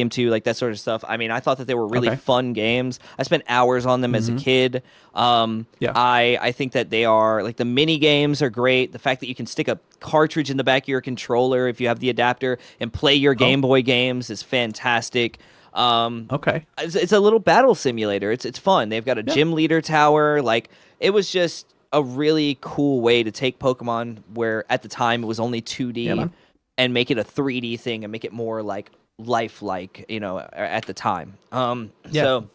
2, like that sort of stuff. I mean, I thought that they were really fun games. I spent hours on them as a kid. I think that they are like the mini games are great. The fact that you can stick a cartridge in the back of your controller if you have the adapter and play your Game Boy games is fantastic. It's a little battle simulator. It's fun. They've got a gym leader tower. Like, it was just a really cool way to take Pokemon, where at the time it was only 2D, and make it a 3D thing and make it more like lifelike, at the time. So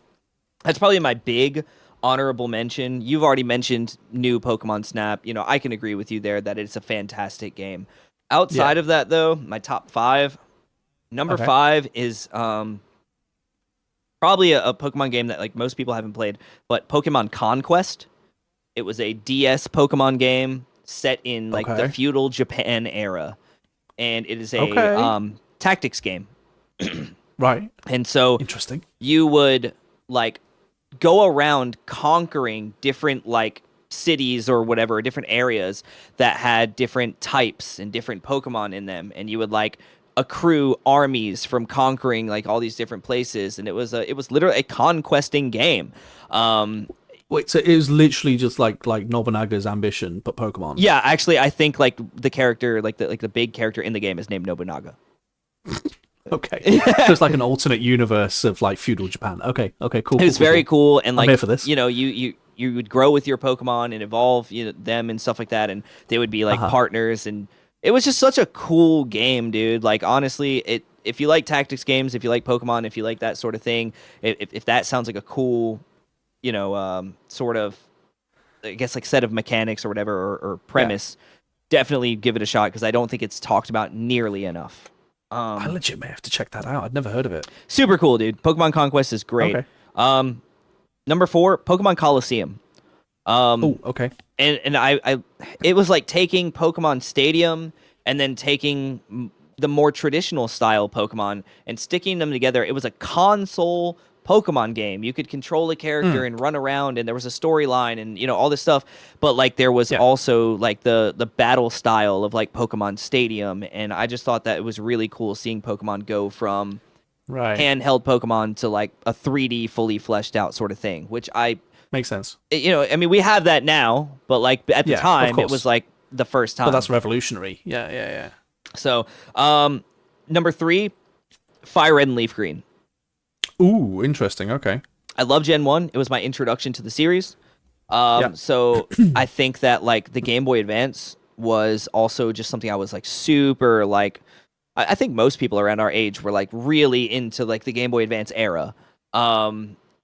that's probably my big honorable mention. You've already mentioned new Pokemon Snap. I can agree with you there that it's a fantastic game. Outside of that, though, my top 5, number 5 is probably a Pokemon game that like most people haven't played, but Pokemon Conquest. It was a DS Pokemon game set in like the feudal Japan era, and it is a tactics game. Right. And so interesting. You would like go around conquering different like cities or whatever, different areas that had different types and different Pokemon in them, and you would like accrue armies from conquering like all these different places, and it was literally a conquesting game. Wait, so it was literally just like Nobunaga's ambition, but Pokemon? Yeah, actually, I think like the character, like the big character in the game is named Nobunaga. Okay, so it's like an alternate universe of like feudal Japan. Okay, cool. It's very cool, and like I'm here for this. You would grow with your Pokemon and evolve them and stuff like that, and they would be like partners, and it was just such a cool game, dude. Like honestly, if you like tactics games, if you like Pokemon, if you like that sort of thing, if that sounds like a cool, sort of, I guess like set of mechanics or whatever or premise, definitely give it a shot, because I don't think it's talked about nearly enough. I legit may have to check that out. I'd never heard of it. Super cool, dude. Pokemon Conquest is great. Okay. Number 4, Pokemon Coliseum. Okay. And I it was like taking Pokemon Stadium and then taking the more traditional style Pokemon and sticking them together. It was a console Pokemon game. You could control a character and run around, and there was a storyline and all this stuff, but like there was also like the battle style of like Pokemon Stadium, and I just thought that it was really cool seeing Pokemon go from handheld Pokemon to like a 3D fully fleshed out sort of thing, which makes sense. I mean, we have that now, but like at the time it was like the first time. But that's revolutionary. Yeah. So, number 3, Fire Red and Leaf Green. Ooh, interesting. Okay. I love Gen 1. It was my introduction to the series. So I think that like the Game Boy Advance was also just something I was like super like, I think most people around our age were like really into like the Game Boy Advance era.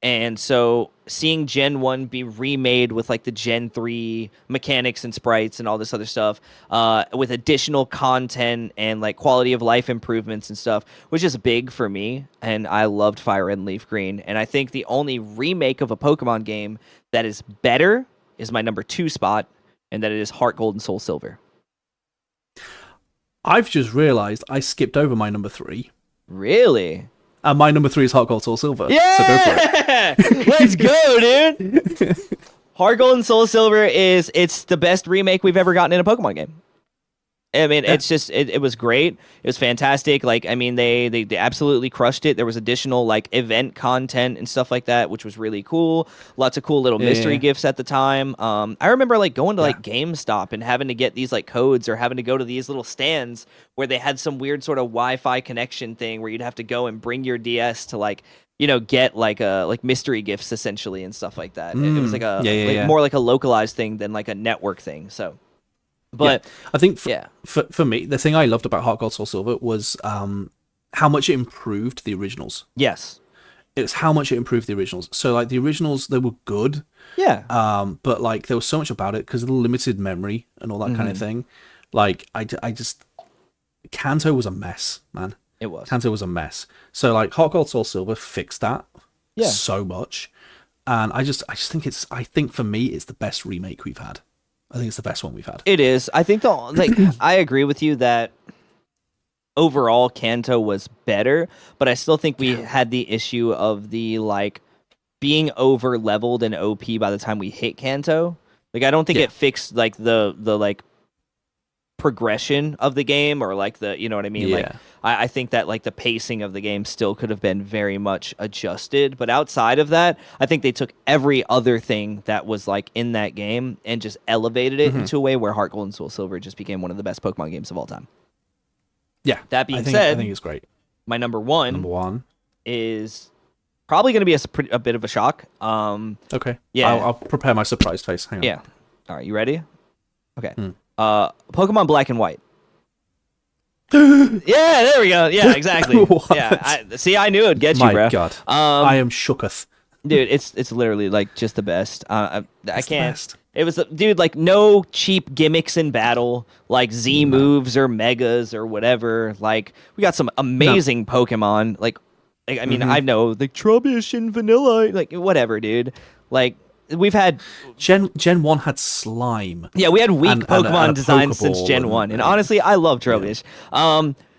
And so seeing Gen 1 be remade with like the Gen 3 mechanics and sprites and all this other stuff, with additional content and like quality of life improvements and stuff, was just big for me. And I loved Fire Red and Leaf Green. And I think the only remake of a Pokemon game that is better is my number 2 spot, and that it is Heart Gold and Soul Silver. I've just realized I skipped over my number 3. Really? And my number 3 is Heart Gold Soul Silver. Yeah! So go for it. Let's go, dude! Heart Gold and Soul Silver it's the best remake we've ever gotten in a Pokemon game. I mean, it's just it was great. It was fantastic. Like, I mean, they absolutely crushed it. There was additional like event content and stuff like that, which was really cool. Lots of cool little mystery gifts at the time. I remember like going to like GameStop and having to get these like codes, or having to go to these little stands where they had some weird sort of Wi-Fi connection thing where you'd have to go and bring your DS to like, you know, get like mystery gifts essentially and stuff like that. It was like more like a localized thing than like a network thing. So. But I think for me, the thing I loved about Heart Gold Soul Silver was how much it improved the originals. Yes. It's how much it improved the originals. So like the originals, they were good. Yeah. But like there was so much about it because of the limited memory and all that kind of thing. Like I just Kanto was a mess, man. It was. Kanto was a mess. So like Heart Gold Soul Silver fixed that so much. And I think for me it's the best remake we've had. I think it's the best one we've had. It is. I think I agree with you that overall Kanto was better, but I still think we had the issue of the like being over leveled and OP by the time we hit Kanto. Like I don't think it fixed like the like progression of the game, or like the, you know what I mean? Like I think that like the pacing of the game still could have been very much adjusted, but outside of that, I think they took every other thing that was like in that game and just elevated it into a way where Heart Gold and Soul Silver just became one of the best Pokemon games of all time. Yeah. That being said, I think it's great. My number one is probably going to be a bit of a shock. Okay. Yeah. I'll prepare my surprise face. Hang on. Yeah. All right, you ready? Okay. Pokemon Black and White. Yeah, there we go. Yeah, exactly. Yeah, I knew it'd get you, bro. My God, I am shooketh, dude. It's literally like just the best. I can't. It was, dude, like no cheap gimmicks in battle, like Z moves or megas or whatever. Like we got some amazing Pokemon. Like I mean, I know like Trubbish and Vanilla, like whatever, dude. Like. We've had Gen 1 had slime. Yeah, we had weak Pokemon designs since Gen 1. And honestly, I love Trubbish.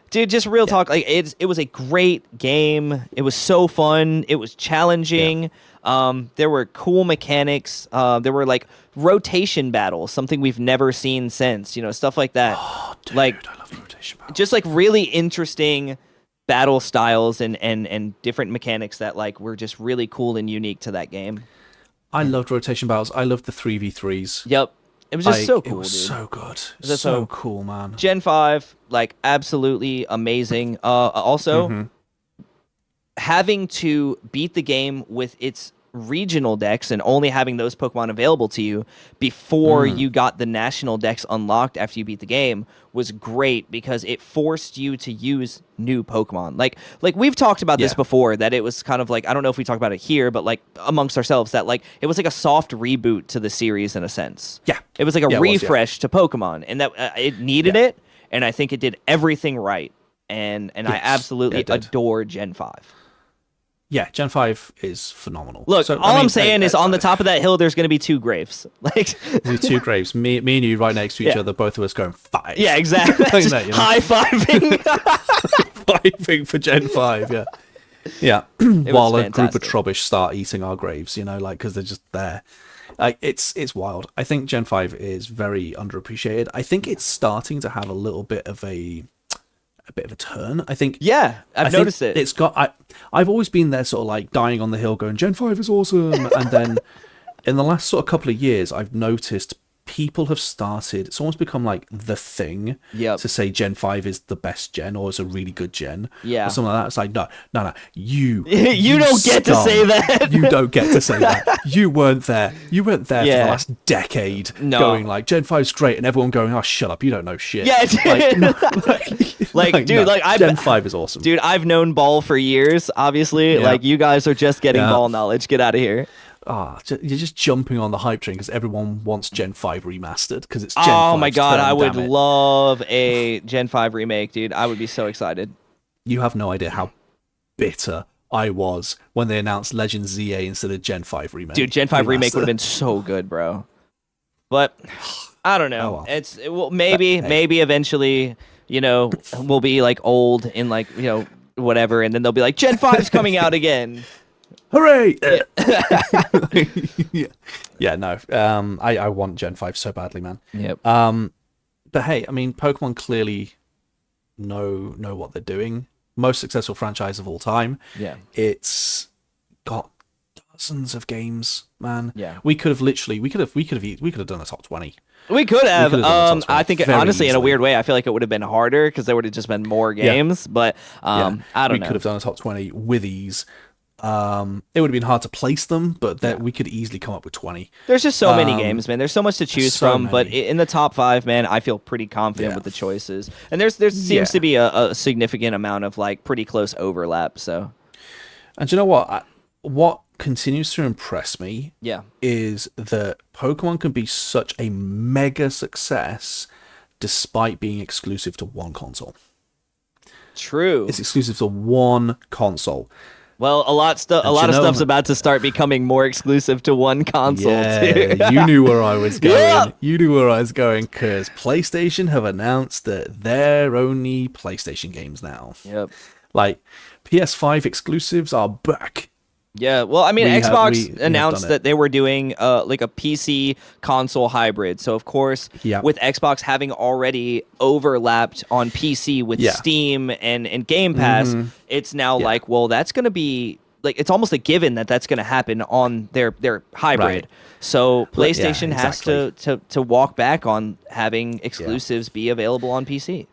Dude, just real talk, like it was a great game. It was so fun. It was challenging. There were cool mechanics. There were like rotation battles, something we've never seen since, you know, stuff like that. Oh, dude, like I love rotation battles. Just like really interesting battle styles and different mechanics that like were just really cool and unique to that game. I loved rotation battles. I loved the 3v3s. Yep. It was just so cool, It was dude. so good. So cool, man. Gen 5, like, absolutely amazing. Also, having to beat the game with its regional decks and only having those Pokemon available to you before you got the national decks unlocked after you beat the game was great because it forced you to use new Pokemon. Like we've talked about this before, that it was kind of like, I don't know if we talk about it here, but like amongst ourselves, that like it was like a soft reboot to the series in a sense. Yeah. It was like a refresh to Pokemon, and that it needed it, and I think it did everything right. And I absolutely adore Gen 5. Yeah, Gen 5 is phenomenal. Look, all I'm saying is on the top of that hill, there's going to be 2 graves. Like there's 2 graves. Me and you right next to each other, both of us going 5. Yeah, exactly. Just high-fiving. High-fiving for Gen 5, yeah. Yeah, while a group of Trubbish start eating our graves, you know, like, because they're just there. Like, it's wild. I think Gen 5 is very underappreciated. I think it's starting to have a little bit of a turn. I think I've noticed it. It's got I've always been there sort of like dying on the hill going Gen 5 is awesome, and then in the last sort of couple of years I've noticed people have started, it's almost become like the thing to say Gen 5 is the best gen or is a really good gen. Yeah. Or something like that. It's like, no. You don't get to say that. You don't get to say that. You weren't there. You weren't there for the last decade going like, Gen 5's great, and everyone going, oh, shut up, you don't know shit. Yeah, dude. Gen 5 is awesome. Dude, I've known Ball for years, obviously. Yeah. Like, you guys are just getting Ball knowledge. Get out of here. You're just jumping on the hype train because everyone wants Gen 5 remastered because it's Gen 5. Oh my god, I would love a Gen 5 remake, dude. I would be so excited. You have no idea how bitter I was when they announced Legend ZA instead of Gen 5 remake. Dude, Gen 5 remake would have been so good, bro. But I don't know. Oh, well. Maybe eventually, we'll be like old in like, whatever, and then they'll be like, Gen 5's coming out again. Hooray! Yeah, no. I want Gen 5 so badly, man. Yep. But hey, I mean, Pokemon clearly know what they're doing. Most successful franchise of all time. Yeah. It's got dozens of games, man. Yeah. We could have done a top 20. We could have. I think honestly, easily. in a weird way, I feel like it would have been harder because there would have just been more games. Yeah. But I don't know. We could have done a top 20 with ease. It would have been hard to place them, but we could easily come up with 20. There's just so many games, man. There's so much to choose from. But in the top 5, man, I feel pretty confident with the choices. And there seems to be a significant amount of like pretty close overlap. So, and you know what? What continues to impress me, is that Pokemon can be such a mega success despite being exclusive to one console. True. It's exclusive to one console. Well, a lot of stuff's about to start becoming more exclusive to one console, too. You knew where I was going. Yeah. You knew where I was going because PlayStation have announced that they're only PlayStation games now. Yep. Like, PS5 exclusives are back. Yeah, well, I mean, Xbox announced that they were doing like a PC console hybrid. So, of course, with Xbox having already overlapped on PC with Steam and Game Pass, it's now like, well, that's going to be like, it's almost a given that that's going to happen on their hybrid. Right. So PlayStation has to walk back on having exclusives be available on PC.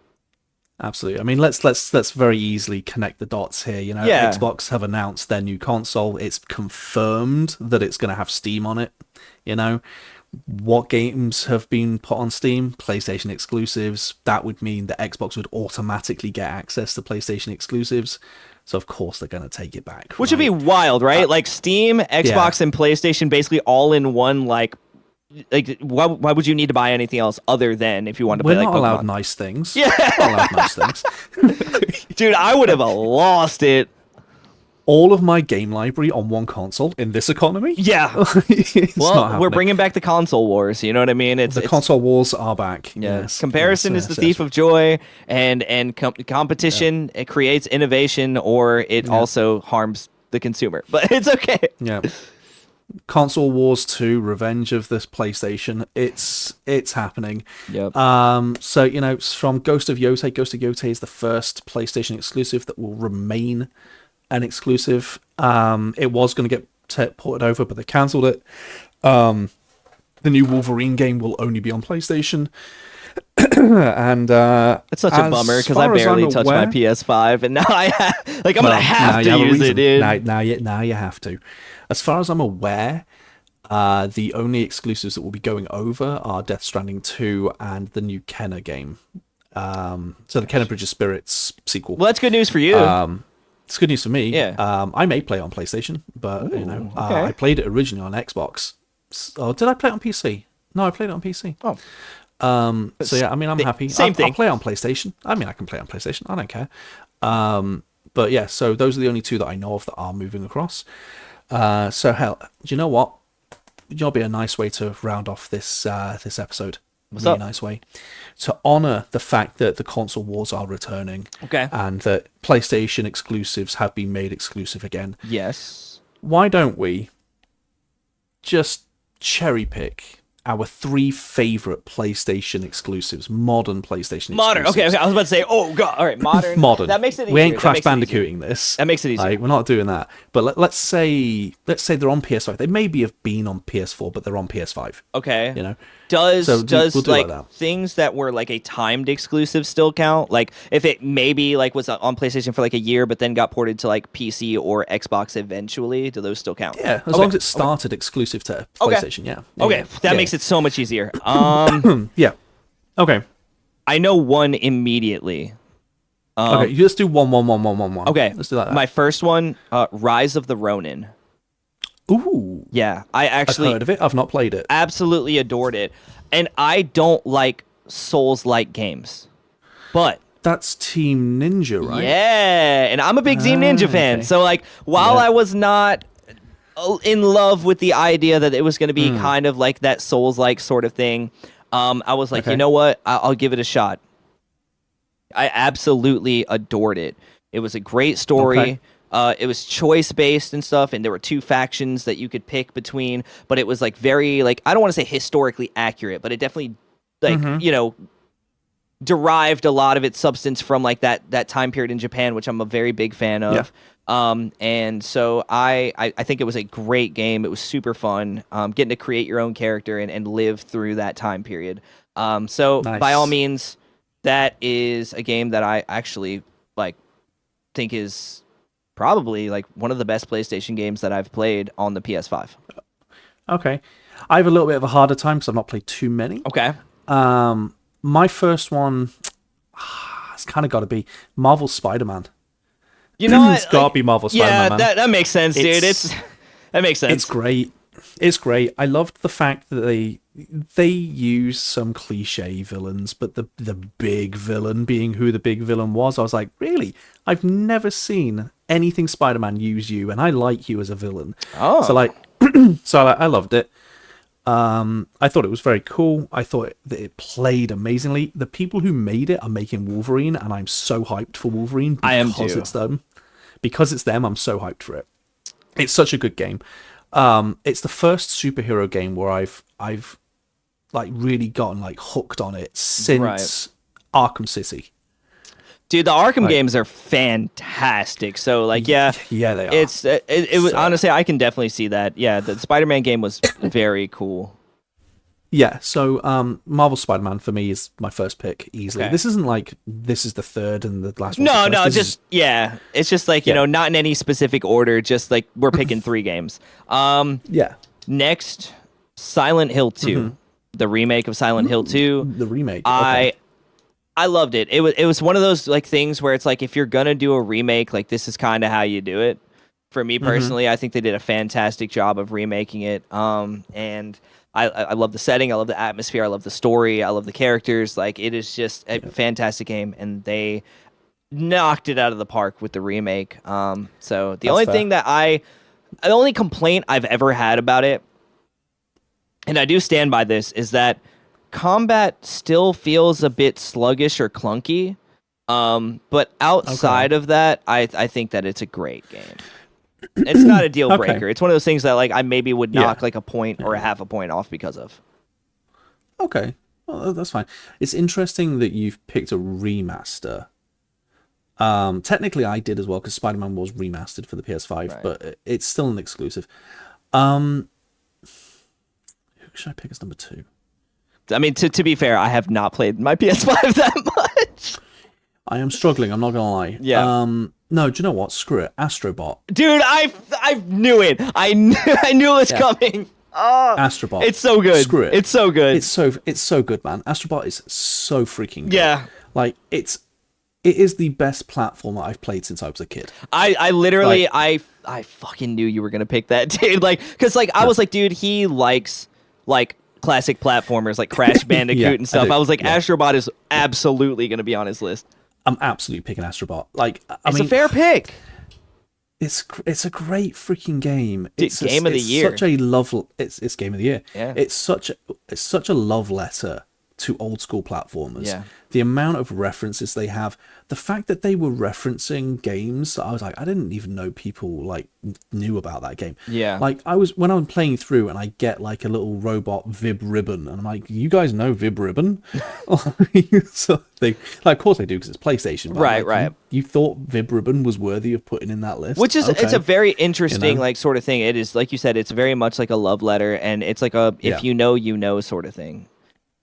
Absolutely. I mean, let's very easily connect the dots here. Xbox have announced their new console. It's confirmed that it's going to have Steam on it. What games have been put on Steam? PlayStation exclusives. That would mean that Xbox would automatically get access to PlayStation exclusives. So, of course, they're going to take it back. Which would be wild, right? Like Steam, Xbox, and PlayStation basically all in one, like why would you need to buy anything else other than if you wanted to play like Pokemon? We're not allowed nice things. Yeah. We're not allowed nice things. Dude, I would have lost all of my game library on one console in this economy? Yeah. Well, we're bringing back the console wars, you know what I mean? The console wars are back. Yeah. Yes. Comparison is the thief of joy, and competition, it creates innovation, or it also harms the consumer. But it's okay. Yeah. Console Wars 2, Revenge of this PlayStation, it's happening. Yep. So, from Ghost of Yotei is the first PlayStation exclusive that will remain an exclusive. It was going to get ported over, but they cancelled it. The new Wolverine game will only be on PlayStation. And it's such a bummer because I barely touched my PS5, and now I'm gonna have to use it, dude. Now you have to. As far as I'm aware, the only exclusives that will be going over are Death Stranding 2 and the new Kenna game. So the Kenna Bridge of Spirits sequel. Well, that's good news for you. It's good news for me. Yeah. I may play it on PlayStation, but I played it originally on Xbox. Oh, did I play it on PC? No, I played it on PC. Oh. So yeah, I mean, I'm happy. Same thing. I'll play it on PlayStation. I mean, I can play it on PlayStation. I don't care. But yeah, so those are the only two that I know of that are moving across. So hell, do you know what? It'll be a nice way to round off this episode. What's really up? Nice way to honor the fact that the console wars are returning. Okay. And that PlayStation exclusives have been made exclusive again. Yes. Why don't we just cherry pick our 3 favorite PlayStation exclusives, modern PlayStation Modern. exclusives. Okay. I was about to say, oh god. All right, modern. Modern. That makes it easier. We ain't Crash Bandicooting this. That makes it easier. Like, we're not doing that. But let's say they're on PS5. They maybe have been on PS4, but they're on PS5. Okay. You know. Does we'll do like that. things that were like a timed exclusive still count? Like if it maybe like was on PlayStation for like a year, but then got ported to like PC or Xbox eventually, do those still count? Yeah, as long as it started exclusive to PlayStation. Yeah. Okay, that makes it so much easier. Yeah. Okay. I know one immediately. Okay, let's do one. Okay, let's do that. My first one, Rise of the Ronin. Ooh. Yeah, I actually I've heard of it. I've not played it. Absolutely adored it, and I don't like Souls-like games, but that's Team Ninja, right? Yeah, and I'm a big Team Ninja fan. Okay. So like, while I was not in love with the idea that it was going to be kind of like that Souls-like sort of thing, I was like, you know what? I'll give it a shot. I absolutely adored it. It was a great story. Okay. It was choice-based and stuff, and there were 2 factions that you could pick between, but it was like very, like, I don't want to say historically accurate, but it definitely, like, you know, derived a lot of its substance from like that time period in Japan, which I'm a very big fan of. And so I think it was a great game. It was super fun, getting to create your own character and live through that time period. So Nice. by all means, that is a game that I actually like think is probably like one of the best PlayStation games that I've played on the PS5. Okay. I have a little bit of a harder time because I've not played too many. Okay. My first one, it's kind of got to be Marvel Spider-Man. You know, it's got to be Marvel Spider-Man. Yeah, that makes sense, dude. That makes sense. It's great. It's great. I loved the fact that they use some cliche villains, but the big villain being who the big villain was, I was like, really? I've never seen anything Spider-Man use you, and I like you as a villain. Oh. So like, I loved it. I thought it was very cool. I thought that it played amazingly. The people who made it are making Wolverine, and I'm so hyped for Wolverine because I am too. it's them. Because it's them, I'm so hyped for it. It's such a good game. It's the first superhero game where I've like really gotten like hooked on it since Arkham City. Dude, the Arkham games are fantastic. So, like, yeah, they are. It was honestly, I can definitely see that. Yeah, the Spider-Man game was very cool. Yeah, so Marvel Spider-Man for me is my first pick easily. Okay. This isn't like this is the third and the last one. No, it's just like, you know, not in any specific order. Just like we're picking 3 games. Yeah. Next, Silent Hill 2, the remake of Silent Hill 2. The remake. I loved it. It was one of those like things where it's like if you're gonna do a remake, like this is kind of how you do it. For me personally, I think they did a fantastic job of remaking it. And I love the setting, I love the atmosphere, I love the story, I love the characters. Like it is just a fantastic game, and they knocked it out of the park with the remake. So the only complaint I've ever had about it, and I do stand by this, is that combat still feels a bit sluggish or clunky. But outside of that, I think that it's a great game. It's not a deal breaker. It's one of those things that like I maybe would knock like a point or a half a point off because of. Okay. Well, that's fine. It's interesting that you've picked a remaster. Technically I did as well because Spider-Man was remastered for the PS5, but it's still an exclusive. Who should I pick as number 2? I mean, to be fair, I have not played my PS5 that much. I am struggling, I'm not gonna lie. Yeah. No, do you know what? Screw it. Astrobot. Dude, I knew it. I knew it was coming. Oh, Astrobot. It's so good. Screw it. It's so good. It's so good, man. Astrobot is so freaking good. Yeah. Like it is the best platformer I've played since I was a kid. I literally I fucking knew you were gonna pick that, dude. Like, cause like I was like, dude, he likes like classic platformers like Crash Bandicoot and stuff. I was like, Astrobot is absolutely gonna be on his list. I'm absolutely picking Astrobot. Like, It's a fair pick. It's a great freaking game. It's game of the year. Such a love. It's game of the year. Yeah. It's such a love letter to old school platformers. Yeah. The amount of references they have, the fact that they were referencing games, I was like, I didn't even know people like knew about that game. Yeah. Like when I'm playing through and I get like a little robot Vib Ribbon, and I'm like, you guys know Vib Ribbon? So of course they do because it's PlayStation. But Right, like, right. You thought Vib Ribbon was worthy of putting in that list, Which is okay. It's a very interesting You know? like sort of thing. It is, like you said, it's very much like a love letter, and it's like a if you know sort of thing.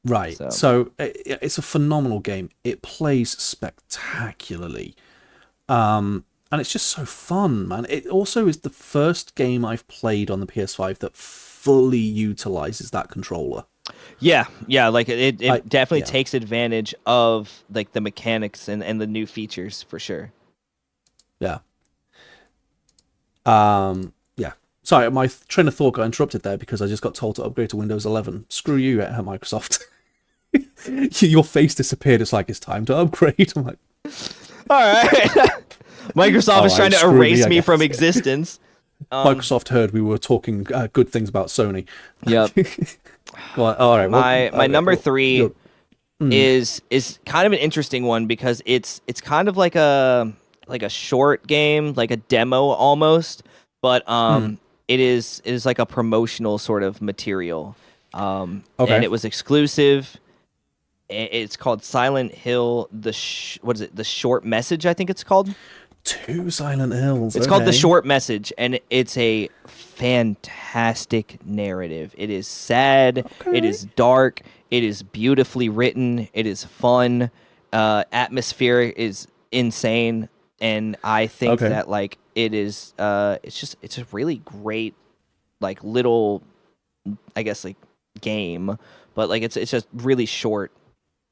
Right. So it's a phenomenal game. It plays spectacularly. And it's just so fun, man. It also is the first game I've played on the PS5 that fully utilizes that controller. Yeah, like it definitely takes advantage of like the mechanics and the new features for sure. Yeah. Yeah. Sorry, my train of thought got interrupted there because I just got told to upgrade to Windows 11. Screw you at Microsoft. Your face disappeared. It's like, it's time to upgrade. I'm like, all right. Microsoft is trying to erase me from existence. Microsoft heard we were talking good things about Sony. Yep. Well, all right. My number 3 is kind of an interesting one because it's kind of like a short game, like a demo almost, but it is like a promotional sort of material. And it was exclusive. It's called Silent Hill. What is it? The Short Message, I think it's called. 2 Silent Hills. It's called The Short Message, and it's a fantastic narrative. It is sad. Okay. It is dark. It is beautifully written. It is fun. Atmosphere is insane, and I think that like it is. It's a really great like little, I guess like game, but like it's just really short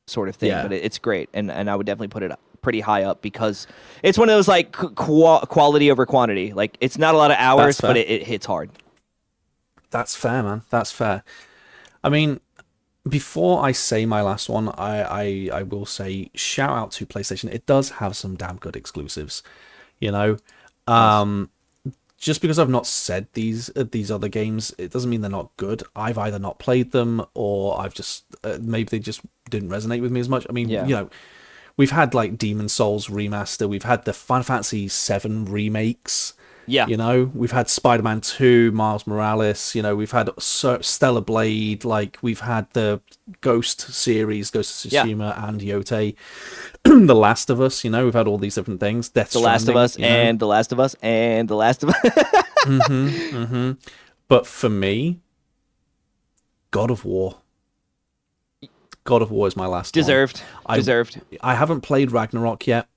sort of thing. Yeah. But it's great, and I would definitely put it pretty high up because it's one of those like quality over quantity. Like it's not a lot of hours, but it hits hard. That's fair, man. That's fair. I mean, before I say my last one, I will say shout out to PlayStation. It does have some damn good exclusives, you know. Yes. Just because I've not said these other games, it doesn't mean they're not good. I've either not played them or I've just maybe they just didn't resonate with me as much. I mean, you know, we've had like Demon Souls remaster, we've had the Final Fantasy VII remakes. Yeah, you know, we've had Spider-Man 2, Miles Morales. You know, we've had Stellar Blade. Like we've had the Ghost series, Ghost of Tsushima, and Yote. The Last of Us. You know, we've had all these different things. The Last of Us and The Last of Us and The Last of Us. But for me, God of War. God of War is my last Deserved. one. Deserved. I haven't played Ragnarok yet.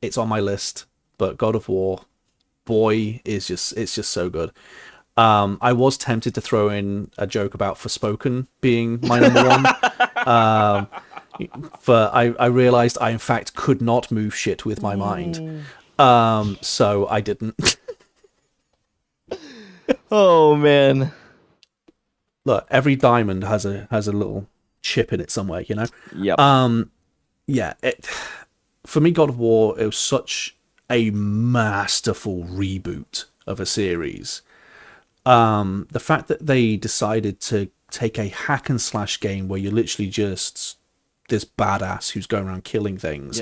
It's on my list, but God of War, boy, it's just so good. I was tempted to throw in a joke about Forspoken being my number one. But I realized I in fact could not move shit with my mind. So I didn't. Oh man. Look, every diamond has a little chip in it somewhere, you know? Yep. Yeah, for me, God of War, it was such a masterful reboot of a series. The fact that they decided to take a hack and slash game where you're literally just this badass who's going around killing things,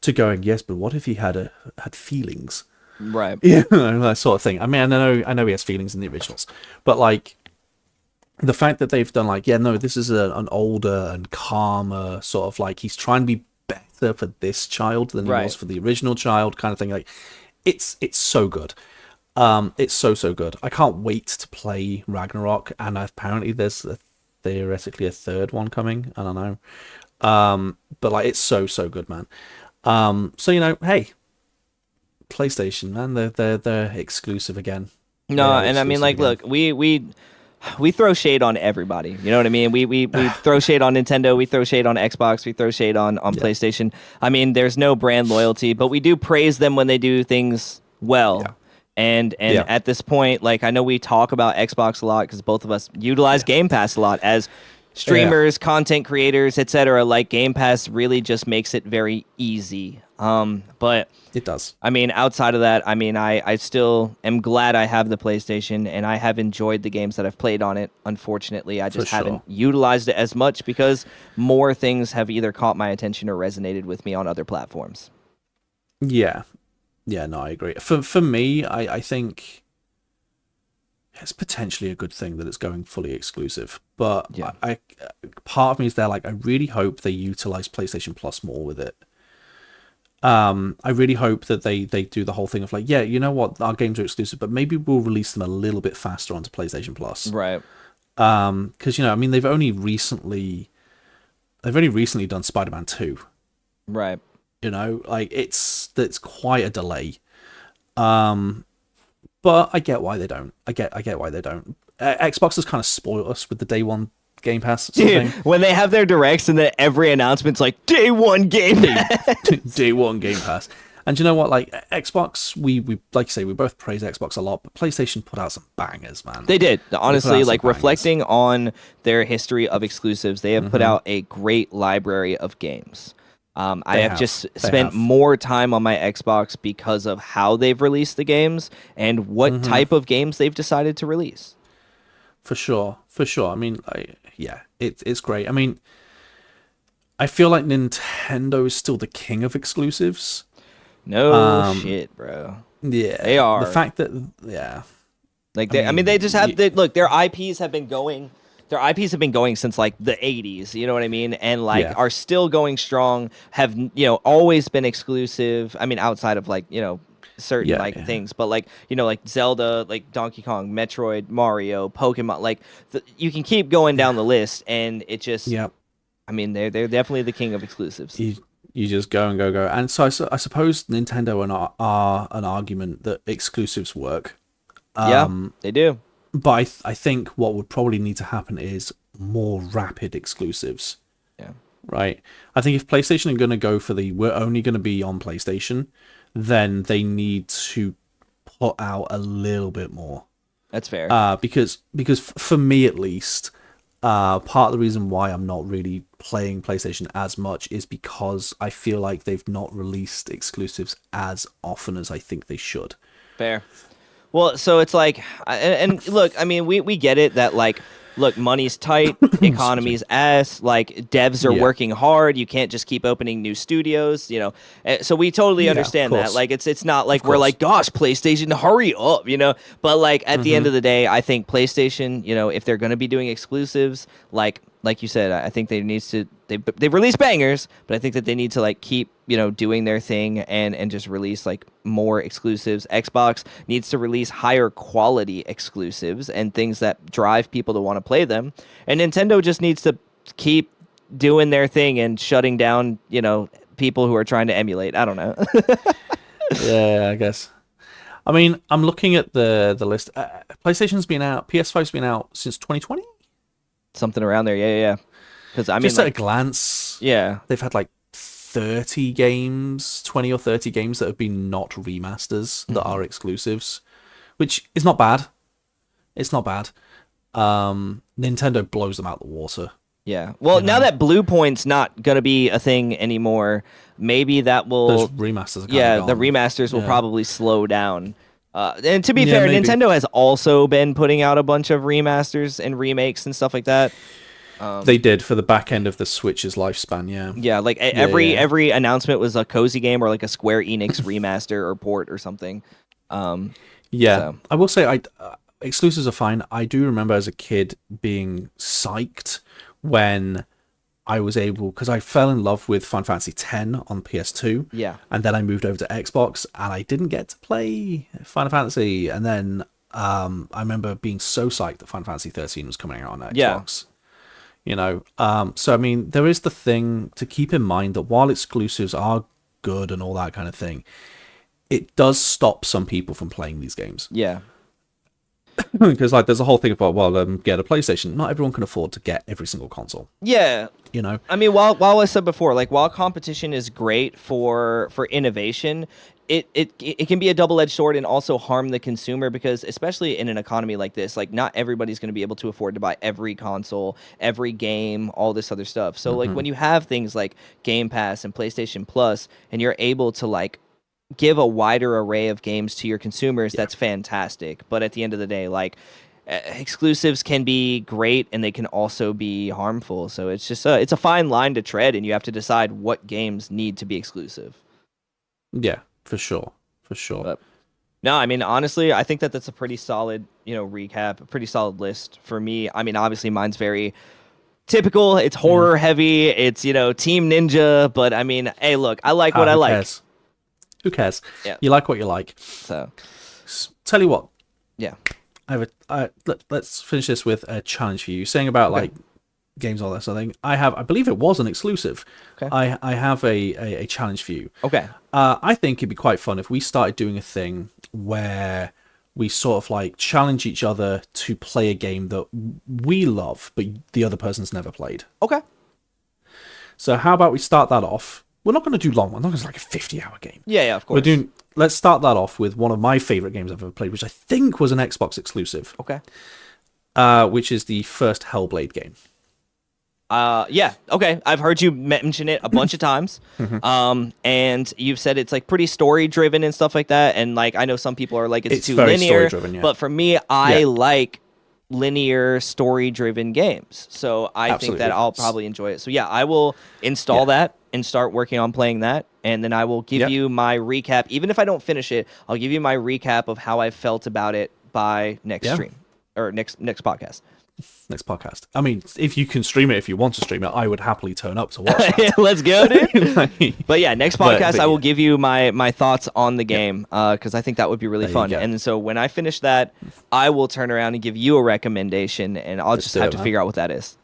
to going, yes, but what if he had feelings? Right. You know, that sort of thing. I mean, I know he has feelings in the originals, but like the fact that they've done like, yeah, no, this is an older and calmer sort of like he's trying to be better for this child than he was for the original child, kind of thing. Like, it's so good. It's so good. I can't wait to play Ragnarok, and apparently there's theoretically a third one coming. I don't know. But like, it's so good, man. So you know, hey, PlayStation, man, they're exclusive again. No, and I mean, like, again. Look, we throw shade on everybody. You know what I mean? We throw shade on Nintendo. We throw shade on Xbox. We throw shade on PlayStation. I mean, there's no brand loyalty, but we do praise them when they do things well. Yeah. And at this point, like, I know we talk about Xbox a lot because both of us utilize Game Pass a lot, as streamers, content creators, etc. Like Game Pass really just makes it very easy. But it does. I mean, outside of that, I mean, I still am glad I have the PlayStation, and I have enjoyed the games that I've played on it. Unfortunately, I just haven't utilized it as much because more things have either caught my attention or resonated with me on other platforms. Yeah. Yeah, no, I agree. For me, I think it's potentially a good thing that it's going fully exclusive. But Yeah. I part of me is there like, I really hope they utilize PlayStation Plus more with it. I really hope that they do the whole thing of like, yeah, you know what, our games are exclusive, but maybe we'll release them a little bit faster onto PlayStation Plus. Right. Because, you know, I mean, they've only recently done Spider-Man 2. Right. You know, like it's quite a delay. But I get why they don't. I get why they don't. Xbox has kind of spoiled us with the day one Game Pass sort of thing. When they have their directs and then every announcement's like day one Game Pass. Day one Game Pass. And you know what? Like Xbox, we like you say, we both praise Xbox a lot, but PlayStation put out some bangers, man. They did. Honestly, like reflecting on their history of exclusives, they have put out a great library of games. I have just spent more time on my Xbox because of how they've released the games and what type of games they've decided to release. For sure. I mean, yeah, it's great. I mean, I feel like Nintendo is still the king of exclusives. No shit, bro. Yeah, they are. The fact that, yeah, like I mean, they just have. Look, their IPs have been going. Their IPs have been going since like the 80s, you know what I mean? And like are still going strong, have, you know, always been exclusive. I mean, outside of like, you know, certain things, but like, you know, like Zelda, like Donkey Kong, Metroid, Mario, Pokemon, like you can keep going down the list and it just, I mean, they're definitely the king of exclusives. You just go and go. And so I suppose Nintendo are an argument that exclusives work. Yeah, they do. But I think what would probably need to happen is more rapid exclusives. Yeah. Right? I think if PlayStation are going to go for we're only going to be on PlayStation, then they need to put out a little bit more. That's fair. Because for me at least, part of the reason why I'm not really playing PlayStation as much is because I feel like they've not released exclusives as often as I think they should. Fair. Well, so it's like, and look, I mean, we get it that like, look, money's tight, economy's ass, like devs are working hard. You can't just keep opening new studios, you know. So we totally understand that. Like it's not like we're like, gosh, PlayStation, hurry up, you know. But like at the end of the day, I think PlayStation, you know, if they're going to be doing exclusives, like you said, I think they needs to they've released bangers, but I think that they need to like keep, you know, doing their thing and just release like more exclusives. Xbox needs to release higher quality exclusives and things that drive people to want to play them. And Nintendo just needs to keep doing their thing and shutting down, you know, people who are trying to emulate. I don't know. Yeah, I guess. I mean, I'm looking at the list. PlayStation's been out, PS5's been out since 2020? Something around there, yeah. Because I mean, just at like, a glance, yeah, they've had like 30 games, 20 or 30 games that have been not remasters that are exclusives, which is not bad. It's not bad. Nintendo blows them out the water. Yeah. Well, now that Blue Point's not gonna be a thing anymore, maybe that will. Those remasters are kind of the gone. remasters will probably slow down. And to be fair, maybe. Nintendo has also been putting out a bunch of remasters and remakes and stuff like that. They did for the back end of the Switch's lifespan, yeah. Yeah, like every announcement was a cozy game or like a Square Enix remaster or port or something. So. I will say exclusives are fine. I do remember as a kid being psyched when I was able, because I fell in love with Final Fantasy X on PS2. Yeah. And then I moved over to Xbox and I didn't get to play Final Fantasy. And then I remember being so psyched that Final Fantasy 13 was coming out on Xbox. Yeah. You know, so I mean, there is the thing to keep in mind that while exclusives are good and all that kind of thing, it does stop some people from playing these games. Yeah. Because like there's a whole thing about get a PlayStation. Not everyone can afford to get every single console. Yeah. You know. I mean, while I said before, like while competition is great for innovation, it can be a double-edged sword and also harm the consumer, because especially in an economy like this, like not everybody's going to be able to afford to buy every console, every game, all this other stuff. So like when you have things like Game Pass and PlayStation Plus, and you're able to like give a wider array of games to your consumers, that's fantastic. But at the end of the day, like exclusives can be great and they can also be harmful. So it's just it's a fine line to tread, and you have to decide what games need to be exclusive. Yeah, for sure. But, no, I mean, honestly, I think that's a pretty solid, recap, a pretty solid list for me. I mean, obviously mine's very typical. It's horror heavy. It's, Team Ninja, but I mean, hey, look, I like what I like. Cares? Who cares? Yeah. You like what you like. So, tell you what. Yeah. Let's finish this with a challenge for you. Saying about like games, all that sort of thing. I believe it was an exclusive. Okay. I have a challenge for you. Okay. I think it'd be quite fun if we started doing a thing where we sort of like challenge each other to play a game that we love, but the other person's never played. Okay. So how about we start that off? We're not going to do long. We're not going to like a 50-hour game. Yeah, of course. Let's start that off with one of my favorite games I've ever played, which I think was an Xbox exclusive. Okay. Which is the first Hellblade game. Yeah, okay. I've heard you mention it a bunch of times. And you've said it's like pretty story driven and stuff like that. And like I know some people are like it's too very linear. story-driven, yeah. But for me, I like linear story driven games. So I think that I'll probably enjoy it. So yeah, I will install that and start working on playing that. And then I will give you my recap. Even if I don't finish it, I'll give you my recap of how I felt about it by next stream or next podcast. Next podcast. I mean, if you can stream it, if you want to stream it, I would happily turn up to watch that. Let's go, dude. But yeah, next podcast, I will give you my thoughts on the game, because I think that would be really fun. And so when I finish that, I will turn around and give you a recommendation, and I'll just have to figure out what that is.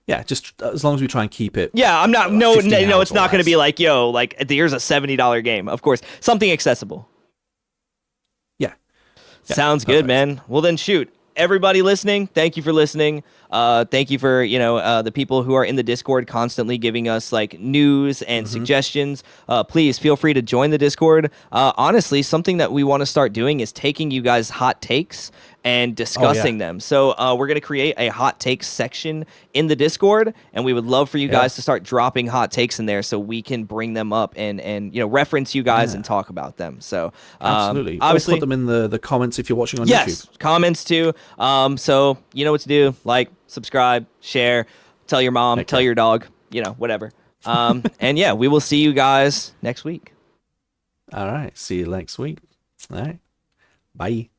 Yeah, just as long as we try and keep it. Yeah, I'm not. No, it's not going to be like, here's a $70 game. Of course, something accessible. Yeah. Sounds good, man. Well, then shoot. Everybody listening, thank you for listening. Thank you for the people who are in the Discord constantly giving us like news and suggestions. Please feel free to join the Discord. Honestly, something that we want to start doing is taking you guys' hot takes and discussing them. So we're going to create a hot takes section in the Discord, and we would love for you guys to start dropping hot takes in there so we can bring them up and reference you guys and talk about them. So absolutely, obviously put them in the comments if you're watching on YouTube. Yes, comments too. So you know what to do: like, subscribe, share, tell your mom, tell your dog, whatever. And yeah, we will see you guys next week. All right, see you next week. All right, bye.